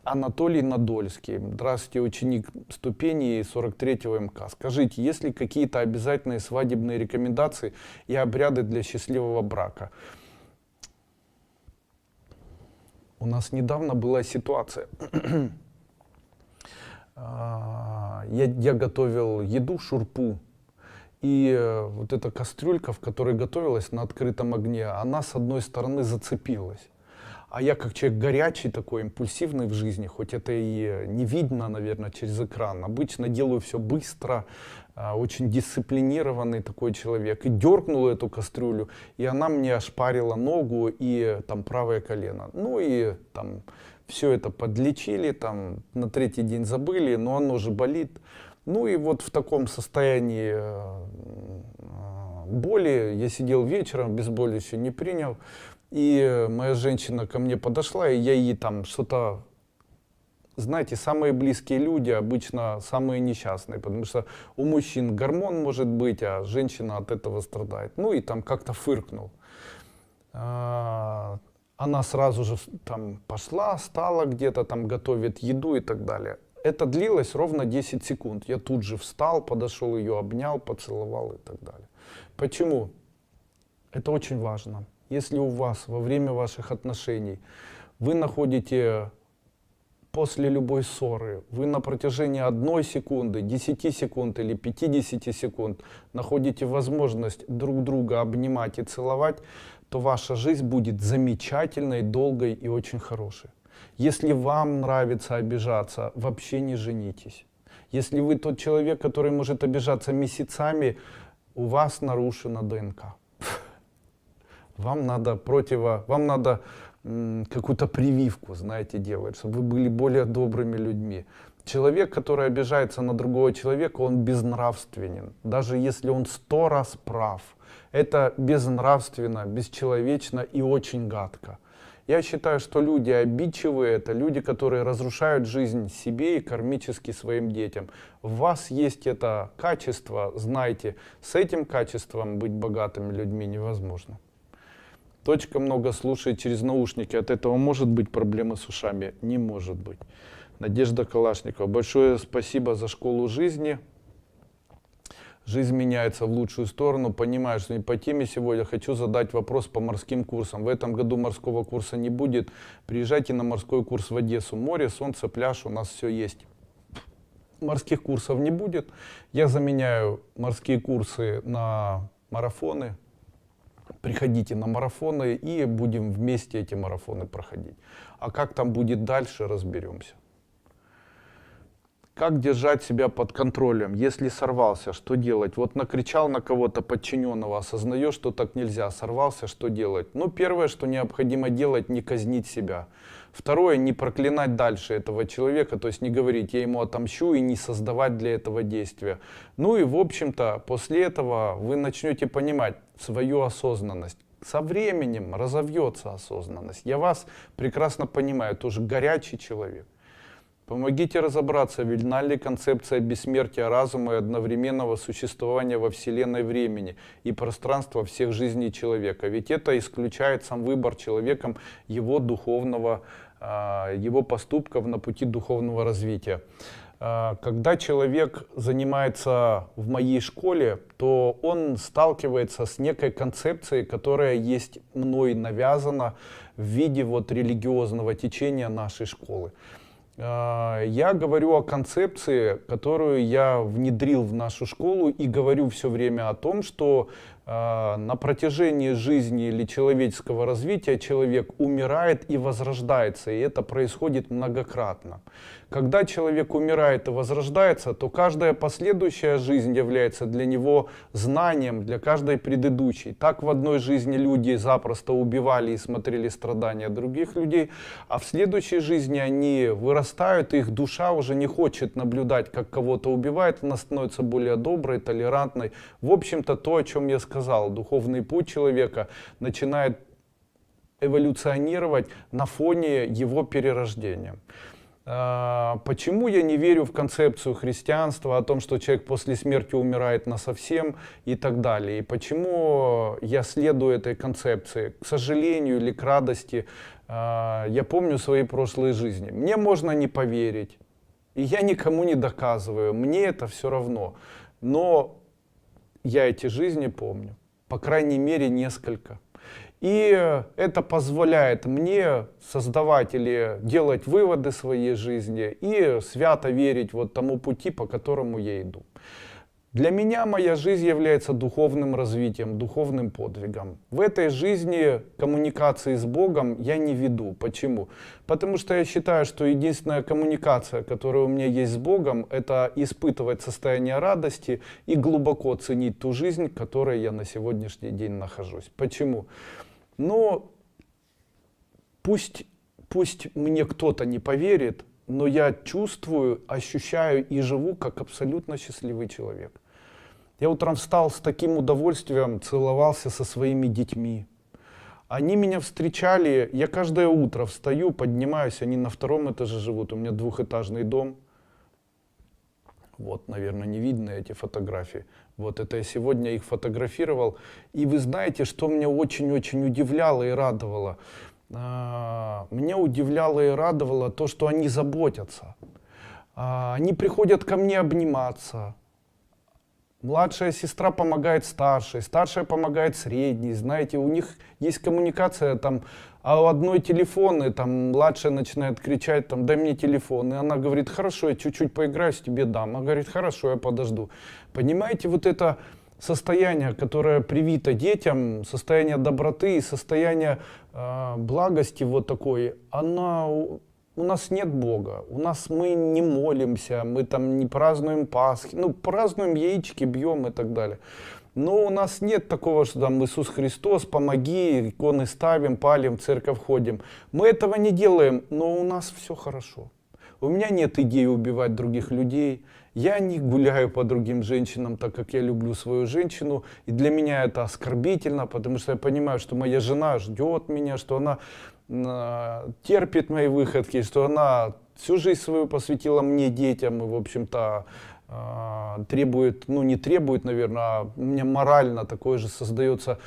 Анатолий Надольский. Здравствуйте, ученик ступени 43-го МК. Скажите, есть ли какие-то обязательные свадебные рекомендации и обряды для счастливого брака? У нас недавно была ситуация. Я готовил еду, шурпу, и вот эта кастрюлька, в которой готовилась на открытом огне, она с одной стороны зацепилась. А я как человек горячий такой, импульсивный в жизни, хоть это и не видно, наверное, через экран, обычно делаю все быстро, очень дисциплинированный такой человек, и дернул эту кастрюлю, и она мне ошпарила ногу и там правое колено. Ну и там все это подлечили, там на 3-й день забыли, но оно же болит. Ну и вот в таком состоянии боли я сидел вечером, обезболивающее не принял. И моя женщина ко мне подошла, и я ей там что-то... Знаете, самые близкие люди обычно самые несчастные, потому что у мужчин гормон может быть, а женщина от этого страдает. Ну и там как-то фыркнул. Она сразу же там пошла, стала где-то там готовит еду и так далее. Это длилось ровно 10 секунд. Я тут же встал, подошел ее, обнял, поцеловал и так далее. Почему? Это очень важно. Если у вас во время ваших отношений вы находите после любой ссоры, вы на протяжении 1 секунды, 10 секунд или 50 секунд находите возможность друг друга обнимать и целовать, то ваша жизнь будет замечательной, долгой и очень хорошей. Если вам нравится обижаться, вообще не женитесь. Если вы тот человек, который может обижаться месяцами, у вас нарушена ДНК. Вам надо какую-то прививку, знаете, делать, чтобы вы были более добрыми людьми. Человек, который обижается на другого человека, он безнравственен. Даже если он 100 раз прав. Это безнравственно, бесчеловечно и очень гадко. Я считаю, что люди обидчивые — это люди, которые разрушают жизнь себе и кармически своим детям. В вас есть это качество, знайте, с этим качеством быть богатыми людьми невозможно. Дочка много слушает через наушники, от этого может быть проблемы с ушами? Не может быть. Надежда Калашникова. Большое спасибо за школу жизни. Жизнь меняется в лучшую сторону. Понимаю, что не по теме сегодня. Хочу задать вопрос по морским курсам. В этом году морского курса не будет. Приезжайте на морской курс в Одессу. Море, солнце, пляж, у нас все есть. Морских курсов не будет. Я заменяю морские курсы на марафоны. Приходите на марафоны и будем вместе эти марафоны проходить. А как там будет дальше, разберемся. Как держать себя под контролем, если сорвался, что делать? Вот накричал на кого-то подчиненного, осознаешь, что так нельзя, сорвался, что делать? Ну, первое, что необходимо делать, не казнить себя. Второе, не проклинать дальше этого человека, то есть не говорить, я ему отомщу, и не создавать для этого действия. Ну и, в общем-то, после этого вы начнете понимать свою осознанность. Со временем разовьется осознанность. Я вас прекрасно понимаю, тоже горячий человек. Помогите разобраться, верна ли концепция бессмертия разума и одновременного существования во Вселенной времени и пространства всех жизней человека. Ведь это исключает сам выбор человеком его духовного, его поступков на пути духовного развития. Когда человек занимается в моей школе, то он сталкивается с некой концепцией, которая есть мной навязана в виде вот религиозного течения нашей школы. Я говорю о концепции, которую я внедрил в нашу школу, и говорю все время о том, что на протяжении жизни или человеческого развития человек умирает и возрождается, и это происходит многократно. Когда человек умирает и возрождается, то каждая последующая жизнь является для него знанием для каждой предыдущей. Так в одной жизни люди запросто убивали и смотрели страдания других людей, а в следующей жизни они вырастают, и их душа уже не хочет наблюдать, как кого-то убивает, она становится более доброй, толерантной. В общем-то, то, о чем я сказал, духовный путь человека начинает эволюционировать на фоне его перерождения. Почему я не верю в концепцию христианства о том, что человек после смерти умирает насовсем и так далее? И почему я следую этой концепции? К сожалению или к радости, я помню свои прошлые жизни. Мне можно не поверить, и я никому не доказываю, мне это все равно. Но я эти жизни помню, по крайней мере несколько. И это позволяет мне создавать или делать выводы в своей жизни и свято верить вот тому пути, по которому я иду. Для меня моя жизнь является духовным развитием, духовным подвигом. В этой жизни коммуникации с Богом я не веду. Почему? Потому что я считаю, что единственная коммуникация, которая у меня есть с Богом, это испытывать состояние радости и глубоко ценить ту жизнь, в которой я на сегодняшний день нахожусь. Почему? Но пусть мне кто-то не поверит, но я чувствую, ощущаю и живу как абсолютно счастливый человек. Я утром встал с таким удовольствием, целовался со своими детьми. Они меня встречали, я каждое утро встаю, поднимаюсь, они на втором этаже живут, у меня двухэтажный дом. Вот, наверное, не видно эти фотографии. Вот это я сегодня их фотографировал. И вы знаете, что меня очень-очень удивляло и радовало? Меня удивляло и радовало то, что они заботятся. Они приходят ко мне обниматься. Младшая сестра помогает старшей, старшая помогает средней. Знаете, у них есть коммуникация, там, а у одной телефон, и там младшая начинает кричать, там, дай мне телефон. И она говорит, хорошо, я чуть-чуть поиграюсь, тебе дам. Она говорит, хорошо, я подожду. Понимаете, вот это состояние, которое привито детям, состояние доброты и состояние благости вот такой, у нас нет Бога, мы не молимся, мы там не празднуем Пасхи, ну празднуем яички, бьем и так далее. Но у нас нет такого, что там Иисус Христос, помоги, иконы ставим, палим, в церковь ходим. Мы этого не делаем, но у нас все хорошо. У меня нет идеи убивать других людей. Я не гуляю по другим женщинам, так как я люблю свою женщину. И для меня это оскорбительно, потому что я понимаю, что моя жена ждет меня, что она терпит мои выходки, что она всю жизнь свою посвятила мне, детям, и, в общем-то, требует, ну не требует, наверное, а у меня морально такое же создается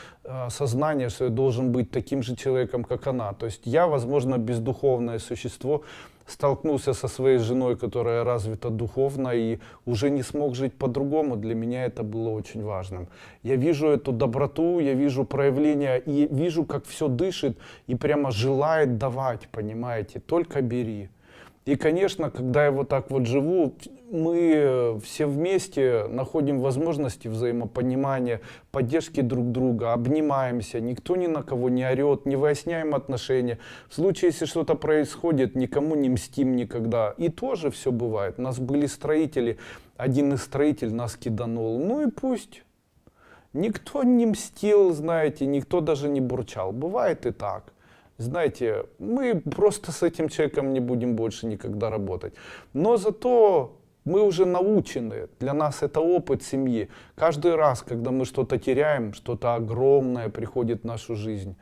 сознание, что я должен быть таким же человеком, как она. То есть я, возможно, бездуховное существо, столкнулся со своей женой, которая развита духовно, и уже не смог жить по-другому. Для меня это было очень важным. Я вижу эту доброту, я вижу проявление, и вижу, как все дышит и прямо желает давать, понимаете, только бери. И, конечно, когда я вот так вот живу, мы все вместе находим возможности взаимопонимания, поддержки друг друга, обнимаемся, никто ни на кого не орет, не выясняем отношения. В случае, если что-то происходит, никому не мстим никогда. И тоже все бывает. У нас были строители, один из строителей нас киданул. Ну и пусть. Никто не мстил, знаете, никто даже не бурчал. Бывает и так. Знаете, мы просто с этим человеком не будем больше никогда работать. Но зато мы уже научены, для нас это опыт семьи. Каждый раз, когда мы что-то теряем, что-то огромное приходит в нашу жизнь.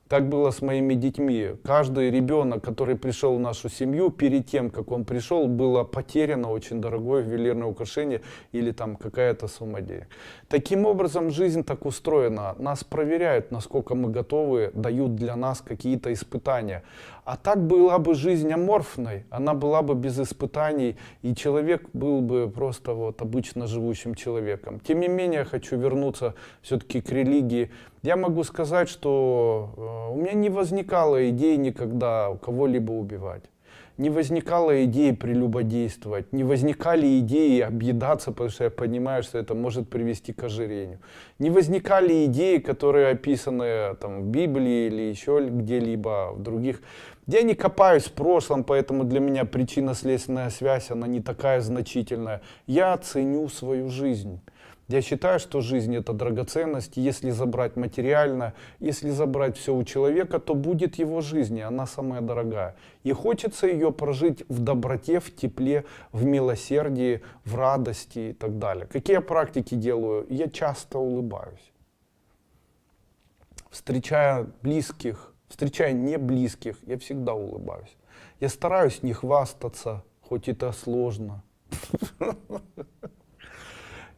Так было с моими детьми. Каждый ребенок, который пришел в нашу семью, перед тем, как он пришел, было потеряно очень дорогое ювелирное украшение или там какая-то сумма денег. Таким образом, жизнь так устроена. Нас проверяют, насколько мы готовы, дают для нас какие-то испытания. А так была бы жизнь аморфной, она была бы без испытаний, и человек был бы просто вот обычно живущим человеком. Тем не менее, я хочу вернуться все-таки к религии. Я могу сказать, что у меня не возникало идеи никогда кого-либо убивать. Не возникало идеи прелюбодействовать, не возникали идеи объедаться, потому что я понимаю, что это может привести к ожирению. Не возникали идеи, которые описаны там, в Библии или еще где-либо в других. Я не копаюсь в прошлом, поэтому для меня причинно-следственная связь, она не такая значительная. Я ценю свою жизнь. Я считаю, что жизнь — это драгоценность. Если забрать материально, если забрать все у человека, то будет его жизнь, и она самая дорогая. И хочется ее прожить в доброте, в тепле, в милосердии, в радости и так далее. Какие я практики делаю? Я часто улыбаюсь. Встречая близких, встречая не близких, я всегда улыбаюсь. Я стараюсь не хвастаться, хоть это сложно.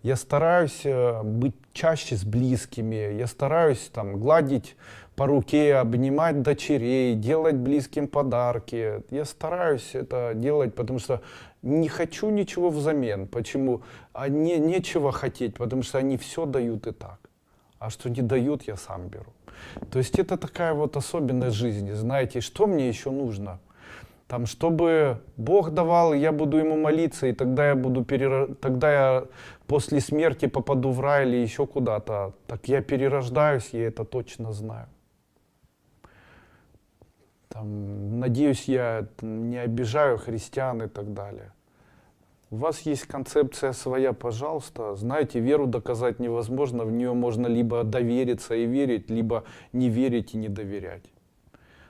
Я стараюсь быть чаще с близкими, я стараюсь там, гладить по руке, обнимать дочерей, делать близким подарки. Я стараюсь это делать, потому что не хочу ничего взамен. Почему? А нечего хотеть, потому что они все дают и так. А что не дают, я сам беру. То есть это такая вот особенность жизни. Знаете, что мне еще нужно? Там, чтобы Бог давал, я буду ему молиться, и тогда тогда я после смерти попаду в рай или еще куда-то. Так я перерождаюсь, я это точно знаю. Там, надеюсь, я не обижаю христиан и так далее. У вас есть концепция своя, пожалуйста. Знаете, веру доказать невозможно, в нее можно либо довериться и верить, либо не верить и не доверять.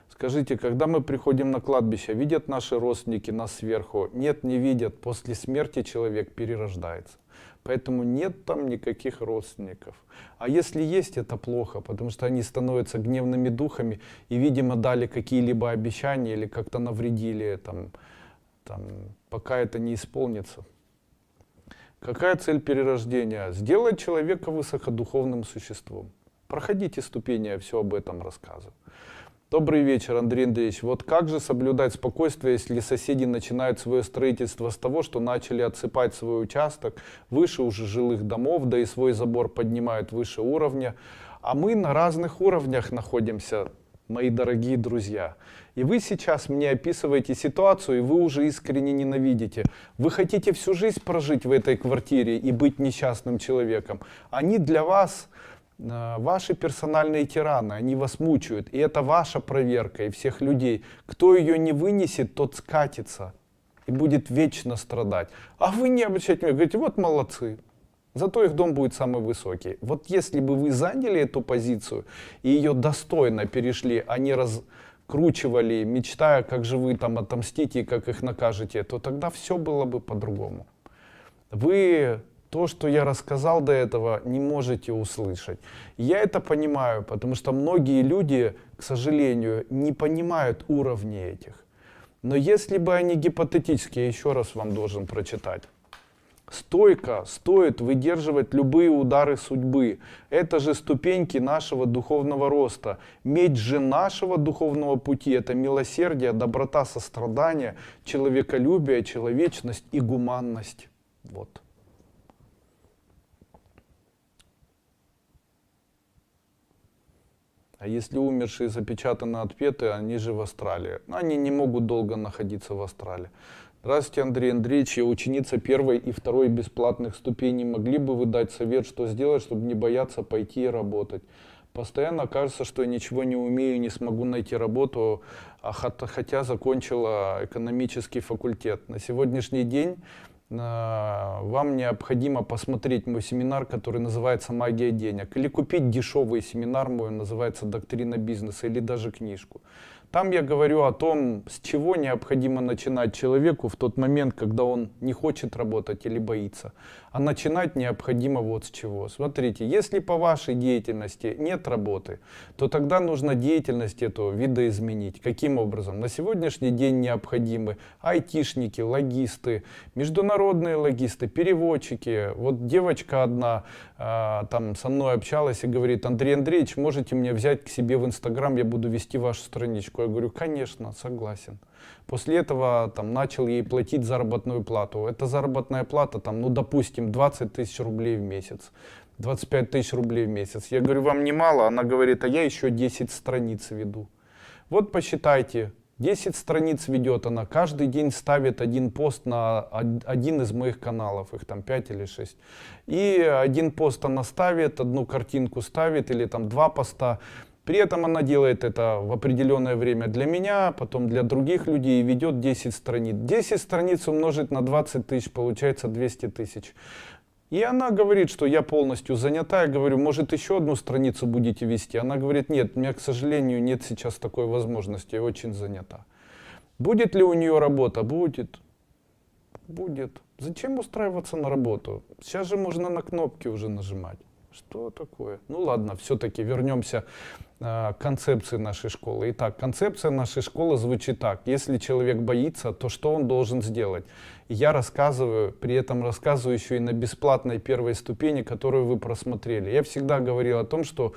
Скажите, когда мы приходим на кладбище, видят наши родственники нас сверху? Нет, не видят. После смерти человек перерождается. Поэтому нет там никаких родственников. А если есть, это плохо, потому что они становятся гневными духами и, видимо, дали какие-либо обещания или как-то навредили, пока это не исполнится. Какая цель перерождения? Сделать человека высокодуховным существом. Проходите ступени, я все об этом рассказываю. Добрый вечер, Андрей Андреевич. Вот как же соблюдать спокойствие, если соседи начинают свое строительство с того, что начали отсыпать свой участок выше уже жилых домов, да и свой забор поднимают выше уровня, а мы на разных уровнях находимся, мои дорогие друзья. И вы сейчас мне описываете ситуацию, и вы уже искренне ненавидите. Вы хотите всю жизнь прожить в этой квартире и быть несчастным человеком. Они для вас ваши персональные тираны, они вас мучают. И это ваша проверка и всех людей. Кто ее не вынесет, тот скатится и будет вечно страдать. А вы не обращайте внимания, говорите, вот молодцы. Зато их дом будет самый высокий. Вот если бы вы заняли эту позицию и ее достойно перешли, а не раскручивали, мечтая, как же вы там отомстите и как их накажете, то тогда все было бы по-другому. Вы то, что я рассказал до этого, не можете услышать. Я это понимаю, потому что многие люди, к сожалению, не понимают уровней этих. Но если бы они гипотетически, я еще раз вам должен прочитать. Стойко стоит выдерживать любые удары судьбы. Это же ступеньки нашего духовного роста. Медь же нашего духовного пути — это милосердие, доброта, сострадание, человеколюбие, человечность и гуманность. Вот. А если умершие запечатаны, отпеты, они же в астрале. Они не могут долго находиться в астрале. Здравствуйте, Андрей Андреевич, я ученица первой и второй бесплатных ступеней. Могли бы вы дать совет, что сделать, чтобы не бояться пойти и работать? Постоянно кажется, что я ничего не умею, не смогу найти работу, хотя закончила экономический факультет. На сегодняшний день вам необходимо посмотреть мой семинар, который называется «Магия денег», или купить дешевый семинар мой, называется «Доктрина бизнеса», или даже книжку. Там я говорю о том, с чего необходимо начинать человеку в тот момент, когда он не хочет работать или боится. А начинать необходимо вот с чего. Смотрите, если по вашей деятельности нет работы, то тогда нужно деятельность эту видоизменить. Каким образом? На сегодняшний день необходимы айтишники, логисты, международные логисты, переводчики. Вот девочка одна там со мной общалась и говорит: Андрей Андреевич, можете мне взять к себе в Инстаграм, я буду вести вашу страничку. Я говорю: конечно, согласен. После этого там начал ей платить заработную плату. Эта заработная плата, там, ну, допустим, 20 тысяч рублей в месяц, 25 тысяч рублей в месяц. Я говорю: вам немало? Она говорит: а я еще 10 страниц веду. Вот посчитайте, 10 страниц ведет она, каждый день ставит один пост на один из моих каналов, их там 5 или 6. И один пост она ставит, одну картинку ставит, или там 2 поста. При этом она делает это в определенное время для меня, потом для других людей, и ведет 10 страниц. 10 страниц умножить на 20 тысяч, получается 200 тысяч. И она говорит, что я полностью занята. Я говорю: может, еще одну страницу будете вести? Она говорит: нет, у меня, к сожалению, нет сейчас такой возможности, я очень занята. Будет ли у нее работа? Будет. Будет. Зачем устраиваться на работу? Сейчас же можно на кнопки уже нажимать. Что такое? Ну ладно, все-таки вернемся к концепции нашей школы. Итак, концепция нашей школы звучит так. Если человек боится, то что он должен сделать? Я рассказываю, при этом рассказываю еще и на бесплатной первой ступени, которую вы просмотрели. Я всегда говорил о том, что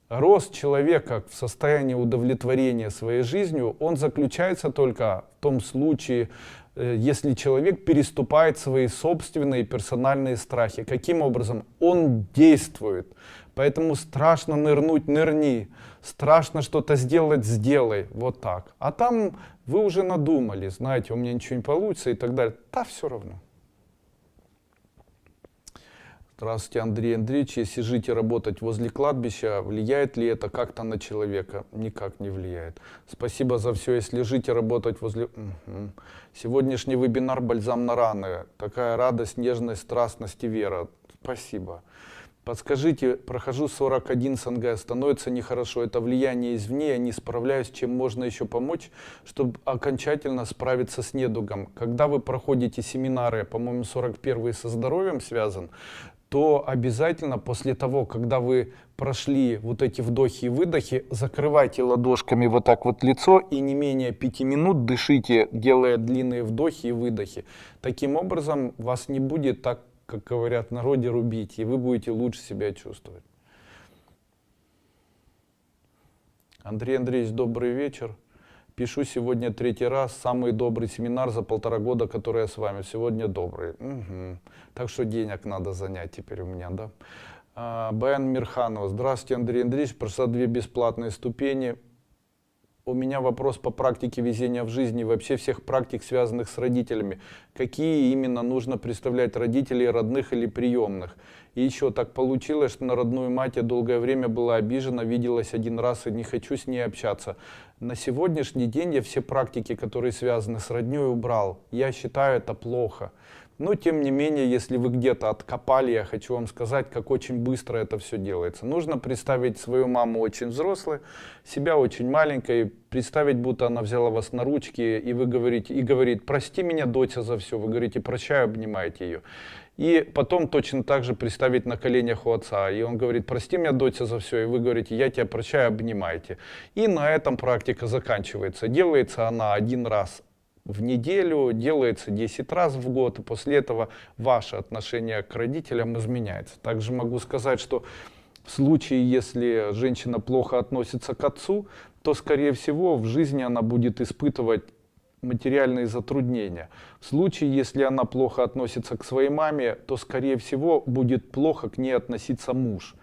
рост человека в состоянии удовлетворения своей жизнью, он заключается только в том случае, если человек переступает свои собственные персональные страхи. Каким образом? Он действует. Поэтому страшно нырнуть — нырни. Страшно что-то сделать — сделай. Вот так. А там вы уже надумали, знаете, у меня ничего не получится и так далее. Да, все равно. Здравствуйте, Андрей Андреевич. Если жить и работать возле кладбища, влияет ли это как-то на человека? Никак не влияет. Спасибо за все. Если жить и работать возле... Сегодняшний вебинар «Бальзам на раны». Такая радость, нежность, страстность и вера. Спасибо. Подскажите, прохожу 41 СНГ, становится нехорошо. Это влияние извне, я не справляюсь, чем можно еще помочь, чтобы окончательно справиться с недугом. Когда вы проходите семинары, по-моему, 41 со здоровьем связан, то обязательно после того, когда вы прошли вот эти вдохи и выдохи, закрывайте ладошками вот так вот лицо и не менее 5 минут дышите, делая длинные вдохи и выдохи. Таким образом, вас не будет так, как говорят в народе, рубить, и вы будете лучше себя чувствовать. Андрей Андреевич, добрый вечер. Пишу сегодня 3-й раз. Самый добрый семинар за 1,5 года, который я с вами. Сегодня добрый. Угу. Так что денег надо занять теперь у меня, да? Баян Мирханова. Здравствуйте, Андрей Андреевич. Прошла 2 бесплатные ступени. У меня вопрос по практике везения в жизни, вообще всех практик, связанных с родителями. Какие именно нужно представлять родителей, родных или приемных? И еще так получилось, что на родную мать я долгое время была обижена, виделась 1 раз и не хочу с ней общаться. На сегодняшний день я все практики, которые связаны с родней, убрал. Я считаю это плохо. Но тем не менее, если вы где-то откопали, я хочу вам сказать, как очень быстро это все делается. Нужно представить свою маму очень взрослой, себя очень маленькой, представить, будто она взяла вас на ручки, и вы говорите, и говорит: прости меня, доча, за все. Вы говорите: прощаю, обнимаете ее. И потом точно так же представить на коленях у отца. И он говорит: прости меня, доча, за все. И вы говорите: я тебя прощаю, обнимаете. И на этом практика заканчивается. Делается она один раз в неделю, делается 10 раз в год. И после этого ваше отношение к родителям изменяется. Также могу сказать, что в случае, если женщина плохо относится к отцу, то, скорее всего, в жизни она будет испытывать материальные затруднения. В случае, если она плохо относится к своей маме, то, скорее всего, будет плохо к ней относиться муж.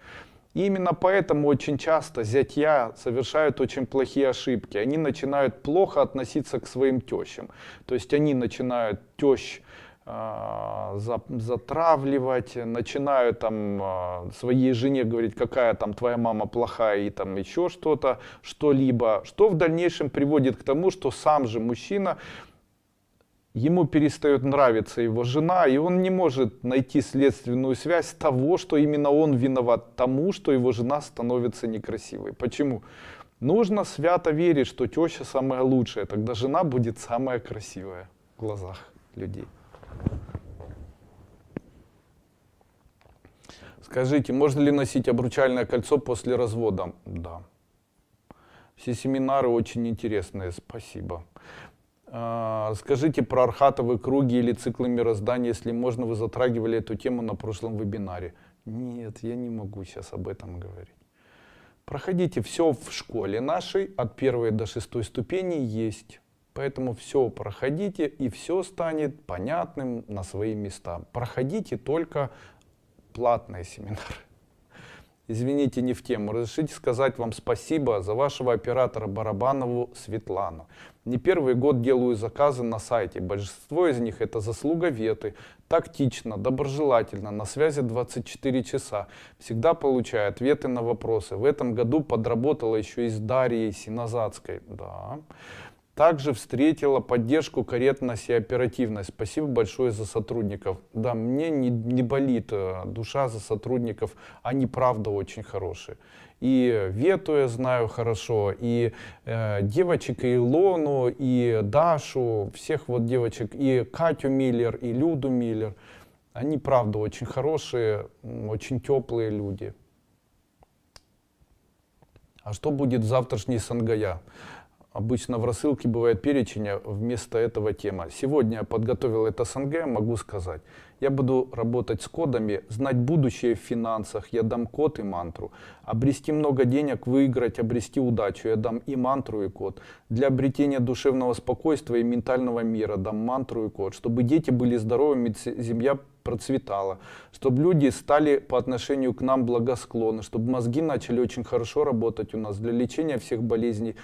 И именно поэтому очень часто зятья совершают очень плохие ошибки. Они начинают плохо относиться к своим тещам. То есть они начинают тещ затравливать, начинают там своей жене говорить, какая там твоя мама плохая и там еще что-то, что-либо, что в дальнейшем приводит к тому, что сам же мужчина, ему перестает нравиться его жена, и он не может найти следственную связь того, что именно он виноват тому, что его жена становится некрасивой. Почему? Нужно свято верить, что теща самая лучшая, тогда жена будет самая красивая в глазах людей. Скажите, можно ли носить обручальное кольцо после развода? Да. Все семинары очень интересные, спасибо. Скажите про архатовые круги или циклы мироздания, если можно, вы затрагивали эту тему на прошлом вебинаре. Нет, я не могу сейчас об этом говорить. Проходите, все в школе нашей, от 1 до 6 ступени есть. Поэтому все проходите, и все станет понятным на свои места. Проходите только платные семинары. Извините, не в тему. Разрешите сказать вам спасибо за вашего оператора Барабанову Светлану. Не первый год делаю заказы на сайте. Большинство из них это заслуга Веты. Тактично, доброжелательно, на связи 24 часа. Всегда получаю ответы на вопросы. В этом году подработала еще и с Дарьей Синозадской. Да. Также встретила поддержку, корректность и оперативность. Спасибо большое за сотрудников. Да, мне не болит душа за сотрудников, они правда очень хорошие. И Вету я знаю хорошо, и девочек, и Илону, и Дашу, всех вот девочек, и Катю Миллер, и Люду Миллер. Они правда очень хорошие, очень теплые люди. А что будет в завтрашней Сангая? Обычно в рассылке бывает перечень, а вместо этого тема. Сегодня я подготовил это СНГ, могу сказать. Я буду работать с кодами, знать будущее в финансах, я дам код и мантру. Обрести много денег, выиграть, обрести удачу, я дам и мантру, и код. Для обретения душевного спокойствия и ментального мира дам мантру и код. Чтобы дети были здоровыми, семья процветала, чтобы люди стали по отношению к нам благосклонны, чтобы мозги начали очень хорошо работать у нас для лечения всех болезней.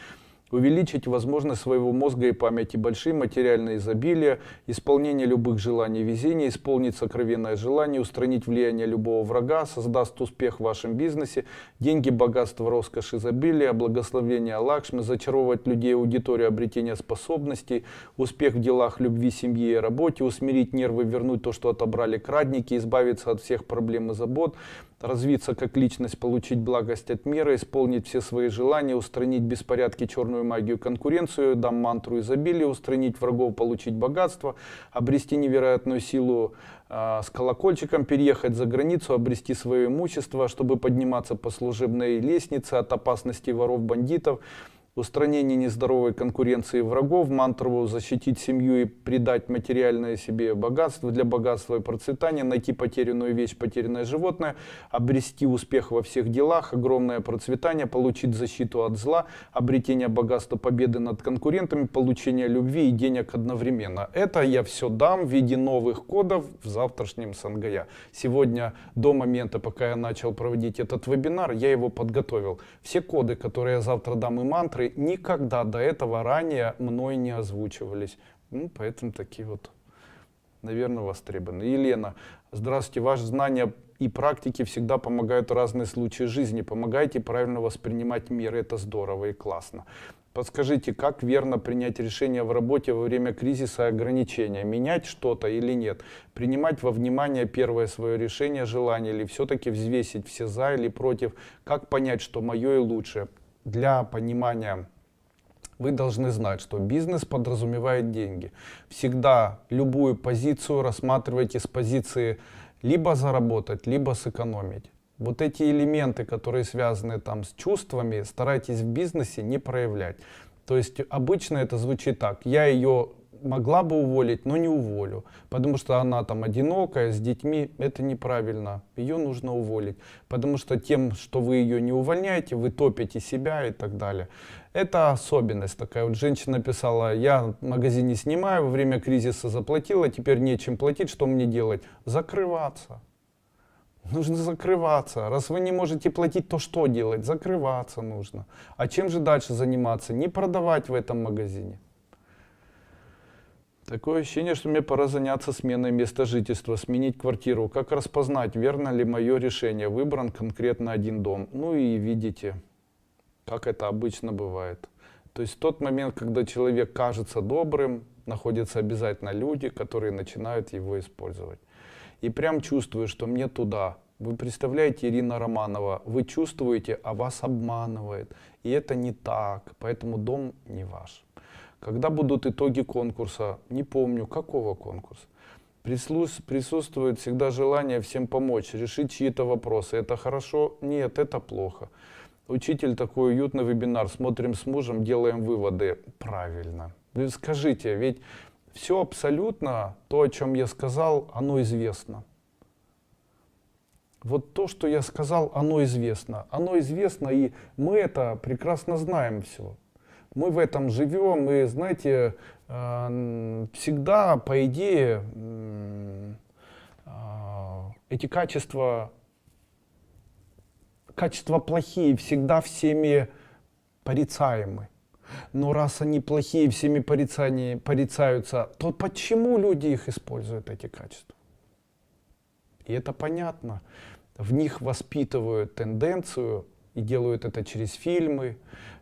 Увеличить возможность своего мозга и памяти, большие материальные изобилия, исполнение любых желаний, везение, исполнить сокровенное желание, устранить влияние любого врага, создаст успех в вашем бизнесе, деньги, богатство, роскошь, изобилие, благословение Лакшми, зачаровывать людей, аудиторию, обретение способностей, успех в делах, любви, семье и работе, усмирить нервы, вернуть то, что отобрали крадники, избавиться от всех проблем и забот, развиться как личность, получить благость от мира, исполнить все свои желания, устранить беспорядки, черную магию, конкуренцию, дам мантру изобилия, устранить врагов, получить богатство, обрести невероятную силу с колокольчиком, переехать за границу, обрести свое имущество, чтобы подниматься по служебной лестнице от опасности воров, бандитов, устранение нездоровой конкуренции врагов, мантру защитить семью и придать материальное себе богатство, для богатства и процветания, найти потерянную вещь, потерянное животное, обрести успех во всех делах, огромное процветание, получить защиту от зла, обретение богатства, победы над конкурентами, получение любви и денег одновременно. Это я все дам в виде новых кодов в завтрашнем Сангая. Сегодня, до момента, пока я начал проводить этот вебинар, я его подготовил. Все коды, которые я завтра дам, и мантры, никогда до этого ранее мной не озвучивались. Поэтому такие вот, наверное, востребованы. Елена, здравствуйте. Ваши знания и практики всегда помогают в разные случаи жизни. Помогайте правильно воспринимать мир. Это здорово и классно. Подскажите, как верно принять решение в работе во время кризиса и ограничения? Менять что-то или нет? Принимать во внимание первое свое решение, желание, или все-таки взвесить все за или против? Как понять, что мое и лучше? Для понимания вы должны знать, что бизнес подразумевает деньги. Всегда любую позицию рассматривайте с позиции либо заработать, либо сэкономить. Вот эти элементы, которые связаны там с чувствами, старайтесь в бизнесе не проявлять. То есть обычно это звучит так: я ее могла бы уволить, но не уволю, потому что она там одинокая, с детьми. Это неправильно, ее нужно уволить, потому что тем, что вы ее не увольняете, вы топите себя и так далее. Это особенность такая. Вот женщина писала: я в магазине снимаю, во время кризиса заплатила, теперь нечем платить, что мне делать? Закрываться. Нужно закрываться. Раз вы не можете платить, то что делать? Закрываться нужно. А чем же дальше заниматься? Не продавать в этом магазине. Такое ощущение, что мне пора заняться сменой места жительства, сменить квартиру. Как распознать, верно ли мое решение? Выбран конкретно один дом. Ну и видите, как это обычно бывает. То есть в тот момент, когда человек кажется добрым, находятся обязательно люди, которые начинают его использовать. И прям чувствую, что мне туда. Вы представляете, Ирина Романова, вы чувствуете, а вас обманывает. И это не так, поэтому дом не ваш. Когда будут итоги конкурса? Не помню, какого конкурса. Присутствует всегда желание всем помочь, решить чьи-то вопросы. Это хорошо? Нет, это плохо. Учитель, такой уютный вебинар, смотрим с мужем, делаем выводы. Правильно. Вы скажите, ведь все абсолютно, то, о чем я сказал, оно известно. Вот то, что я сказал, оно известно. Оно известно, и мы это прекрасно знаем все. Мы в этом живем, и, знаете, всегда, по идее, эти качества плохие, всегда всеми порицаемы. Но раз они плохие, всеми порицаются, то почему люди их используют, эти качества? И это понятно. В них воспитывают тенденцию и делают это через фильмы,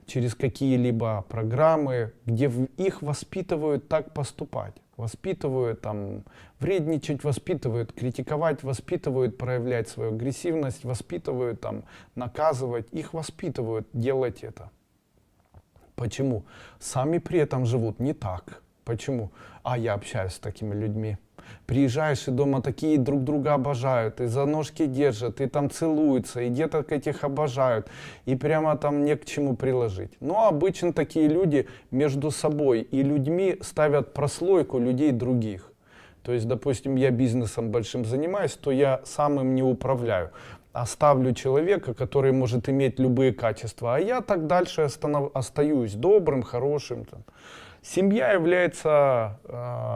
через какие-либо программы, где их воспитывают так поступать. Воспитывают там вредничать, воспитывают критиковать, воспитывают проявлять свою агрессивность, воспитывают там наказывать. Их воспитывают делать это. Почему? Сами при этом живут не так. Почему? А я общаюсь с такими людьми. Приезжаешь, и дома такие друг друга обожают, и за ножки держат, и там целуются, и деток этих обожают, и прямо там не к чему приложить. Но обычно такие люди между собой и людьми ставят прослойку людей других. То есть, допустим, я бизнесом большим занимаюсь, то я сам им не управляю. Оставлю человека, который может иметь любые качества, а я так дальше остаюсь добрым, хорошим. Там. Семья является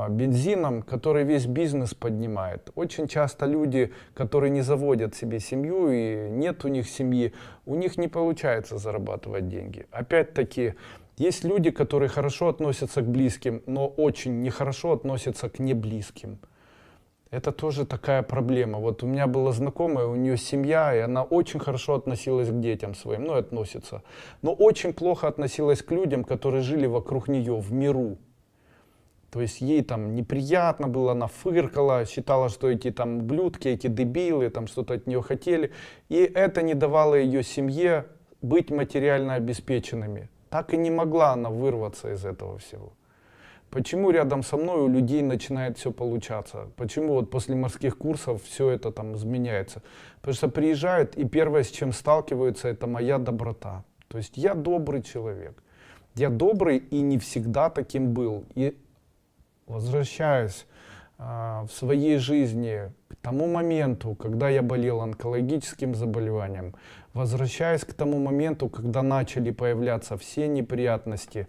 бензином, который весь бизнес поднимает. Очень часто люди, которые не заводят себе семью и нет у них семьи, у них не получается зарабатывать деньги. Опять-таки, есть люди, которые хорошо относятся к близким, но очень нехорошо относятся к неблизким. Это тоже такая проблема. Вот у меня была знакомая, у нее семья, и она очень хорошо относилась к детям своим, ну, относится. Но очень плохо относилась к людям, которые жили вокруг нее в миру. То есть ей там неприятно было, она фыркала, считала, что эти там ублюдки, эти дебилы, там что-то от нее хотели. И это не давало ее семье быть материально обеспеченными. Так и не могла она вырваться из этого всего. Почему рядом со мной у людей начинает все получаться? Почему вот после морских курсов все это там изменяется? Потому что приезжают, и первое, с чем сталкиваются, это моя доброта. То есть я добрый человек. Я добрый и не всегда таким был. И возвращаясь в своей жизни к тому моменту, когда я болел онкологическим заболеванием, возвращаясь к тому моменту, когда начали появляться все неприятности,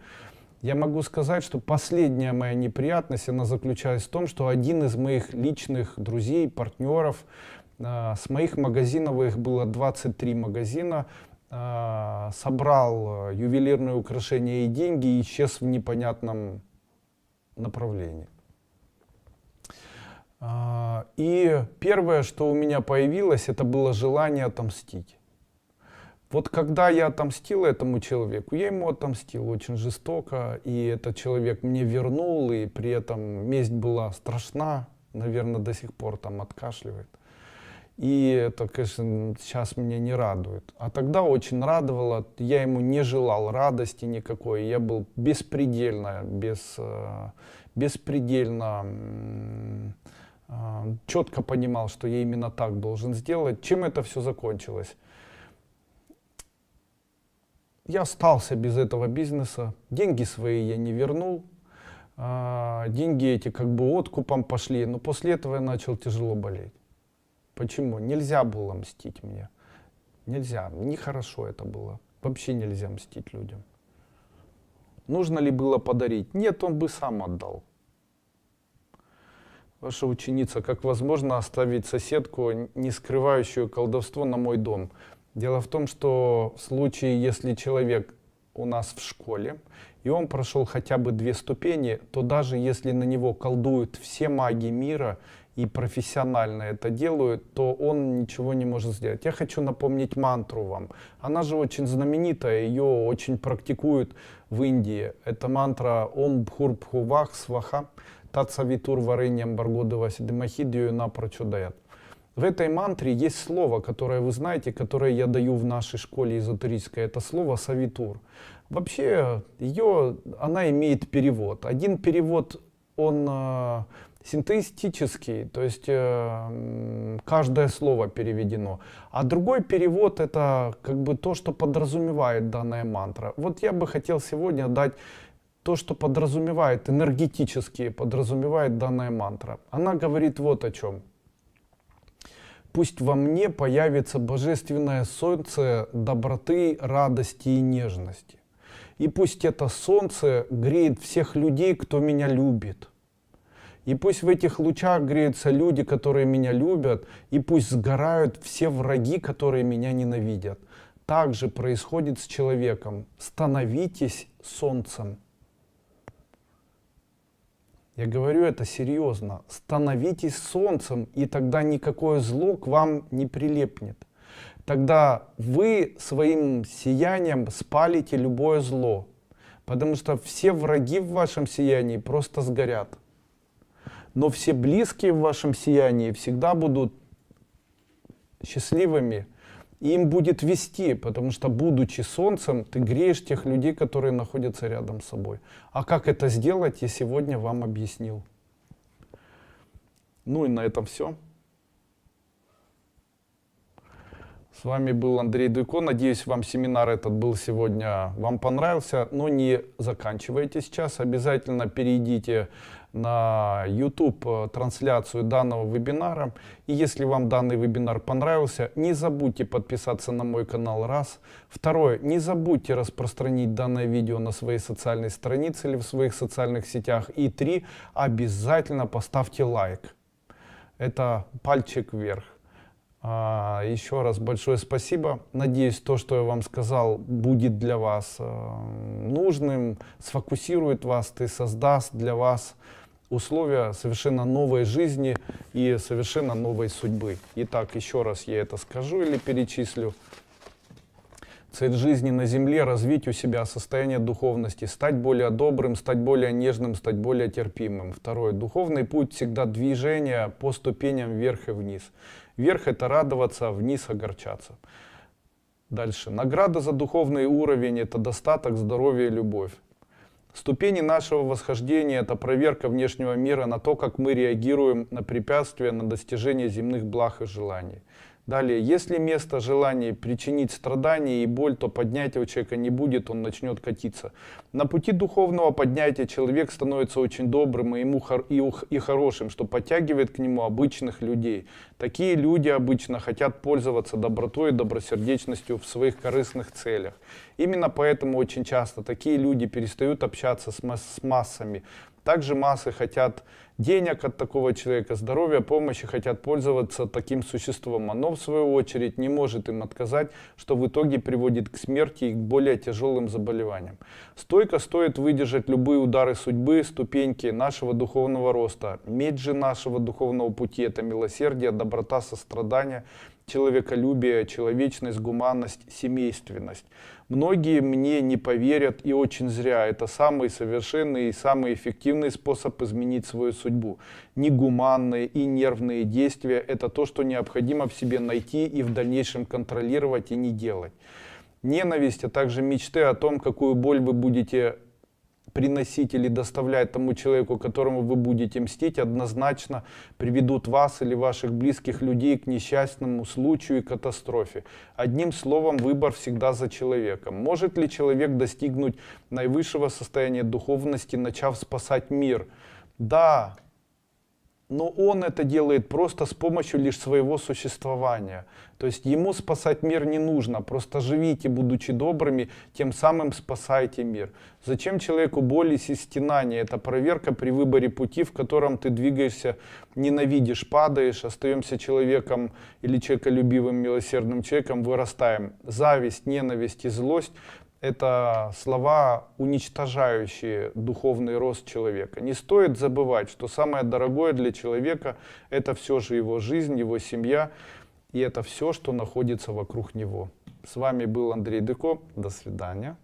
я могу сказать, что последняя моя неприятность, она заключалась в том, что один из моих личных друзей, партнеров, с моих магазинов, их было 23 магазина, собрал ювелирные украшения и деньги и исчез в непонятном направлении. И первое, что у меня появилось, это было желание отомстить. Вот когда я отомстил этому человеку, я ему отомстил очень жестоко, и этот человек мне вернул, и при этом месть была страшна, наверное, до сих пор там откашливает. И это, конечно, сейчас меня не радует. А тогда очень радовало, я ему не желал радости никакой, я был беспредельно четко понимал, что я именно так должен сделать. Чем это все закончилось? Я остался без этого бизнеса, деньги свои я не вернул, деньги эти как бы откупом пошли, но после этого я начал тяжело болеть. Почему? Нельзя было мстить мне. Нельзя, нехорошо это было. Вообще нельзя мстить людям. Нужно ли было подарить? Нет, он бы сам отдал. Ваша ученица, как возможно оставить соседку, не скрывающую колдовство, на мой дом? Дело в том, что в случае, если человек у нас в школе, и он прошел хотя бы 2 ступени, то даже если на него колдуют все маги мира и профессионально это делают, то он ничего не может сделать. Я хочу напомнить мантру вам. Она же очень знаменитая, ее очень практикуют в Индии. Это мантра Ом Бхур Бхувах Сваха Татсавитур Вареньям Баргодова Сидимахидию Напрочудаят. В этой мантре есть слово, которое вы знаете, которое я даю в нашей школе эзотерической. Это слово «савитур». Вообще, она имеет перевод. Один перевод, он синтеистический, то есть каждое слово переведено. А другой перевод — это как бы то, что подразумевает данная мантра. Вот я бы хотел сегодня дать то, что подразумевает, энергетически подразумевает данная мантра. Она говорит вот о чем. Пусть во мне появится божественное солнце доброты, радости и нежности. И пусть это солнце греет всех людей, кто меня любит. И пусть в этих лучах греются люди, которые меня любят, и пусть сгорают все враги, которые меня ненавидят. Так же происходит с человеком. Становитесь солнцем. Я говорю это серьезно. Становитесь солнцем, и тогда никакое зло к вам не прилепнет. Тогда вы своим сиянием спалите любое зло. Потому что все враги в вашем сиянии просто сгорят. Но все близкие в вашем сиянии всегда будут счастливыми. И им будет вести, потому что, будучи солнцем, ты греешь тех людей, которые находятся рядом с собой. А как это сделать, я сегодня вам объяснил. Ну и на этом все. С вами был Андрей Дуйко. Надеюсь, вам семинар этот был сегодня, вам понравился. Но не заканчивайте сейчас. Обязательно перейдите на YouTube трансляцию данного вебинара. И если вам данный вебинар понравился, не забудьте подписаться на мой канал, раз. Второе, не забудьте распространить данное видео на своей социальной странице или в своих социальных сетях. И 3, обязательно поставьте лайк. Это пальчик вверх. Еще раз большое спасибо. Надеюсь, то, что я вам сказал, будет для вас нужным, сфокусирует вас и создаст для вас условия совершенно новой жизни и совершенно новой судьбы. Итак, еще раз я это скажу или перечислю. Цель жизни на земле — развить у себя состояние духовности, стать более добрым, стать более нежным, стать более терпимым. Второе. Духовный путь всегда движение по ступеням вверх и вниз. Вверх — это радоваться, вниз — огорчаться. Дальше. Награда за духовный уровень — это достаток, здоровье и любовь. Ступени нашего восхождения — это проверка внешнего мира на то, как мы реагируем на препятствия, на достижение земных благ и желаний. Далее, если место желаний причинить страдания и боль, то поднятия у человека не будет, он начнет катиться. На пути духовного поднятия человек становится очень добрым и хорошим, что подтягивает к нему обычных людей. Такие люди обычно хотят пользоваться добротой и добросердечностью в своих корыстных целях. Именно поэтому очень часто такие люди перестают общаться с массами. Также массы хотят денег от такого человека, здоровья, помощи, хотят пользоваться таким существом. Оно, в свою очередь, не может им отказать, что в итоге приводит к смерти и к более тяжелым заболеваниям. Стойко стоит выдержать любые удары судьбы, ступеньки нашего духовного роста. Медь же нашего духовного пути — это милосердие, доброта, сострадание человеколюбие, человечность, гуманность, семейственность. Многие мне не поверят, и очень зря. Это самый совершенный и самый эффективный способ изменить свою судьбу. Негуманные и нервные действия – это то, что необходимо в себе найти и в дальнейшем контролировать и не делать. Ненависть, а также мечты о том, какую боль вы будете приносить или доставлять тому человеку, которому вы будете мстить, однозначно приведут вас или ваших близких людей к несчастному случаю и катастрофе. Одним словом, выбор всегда за человеком. Может ли человек достигнуть наивысшего состояния духовности, начав спасать мир? Да. Но он это делает просто с помощью лишь своего существования. То есть ему спасать мир не нужно. Просто живите, будучи добрыми, тем самым спасайте мир. Зачем человеку боль и стенания? Это проверка при выборе пути, в котором ты двигаешься, ненавидишь, падаешь, остаемся человеком или человеколюбивым, милосердным человеком, вырастаем. Зависть, ненависть и злость — это слова, уничтожающие духовный рост человека. Не стоит забывать, что самое дорогое для человека — это все же его жизнь, его семья, и это все, что находится вокруг него. С вами был Андрей Дыко. До свидания.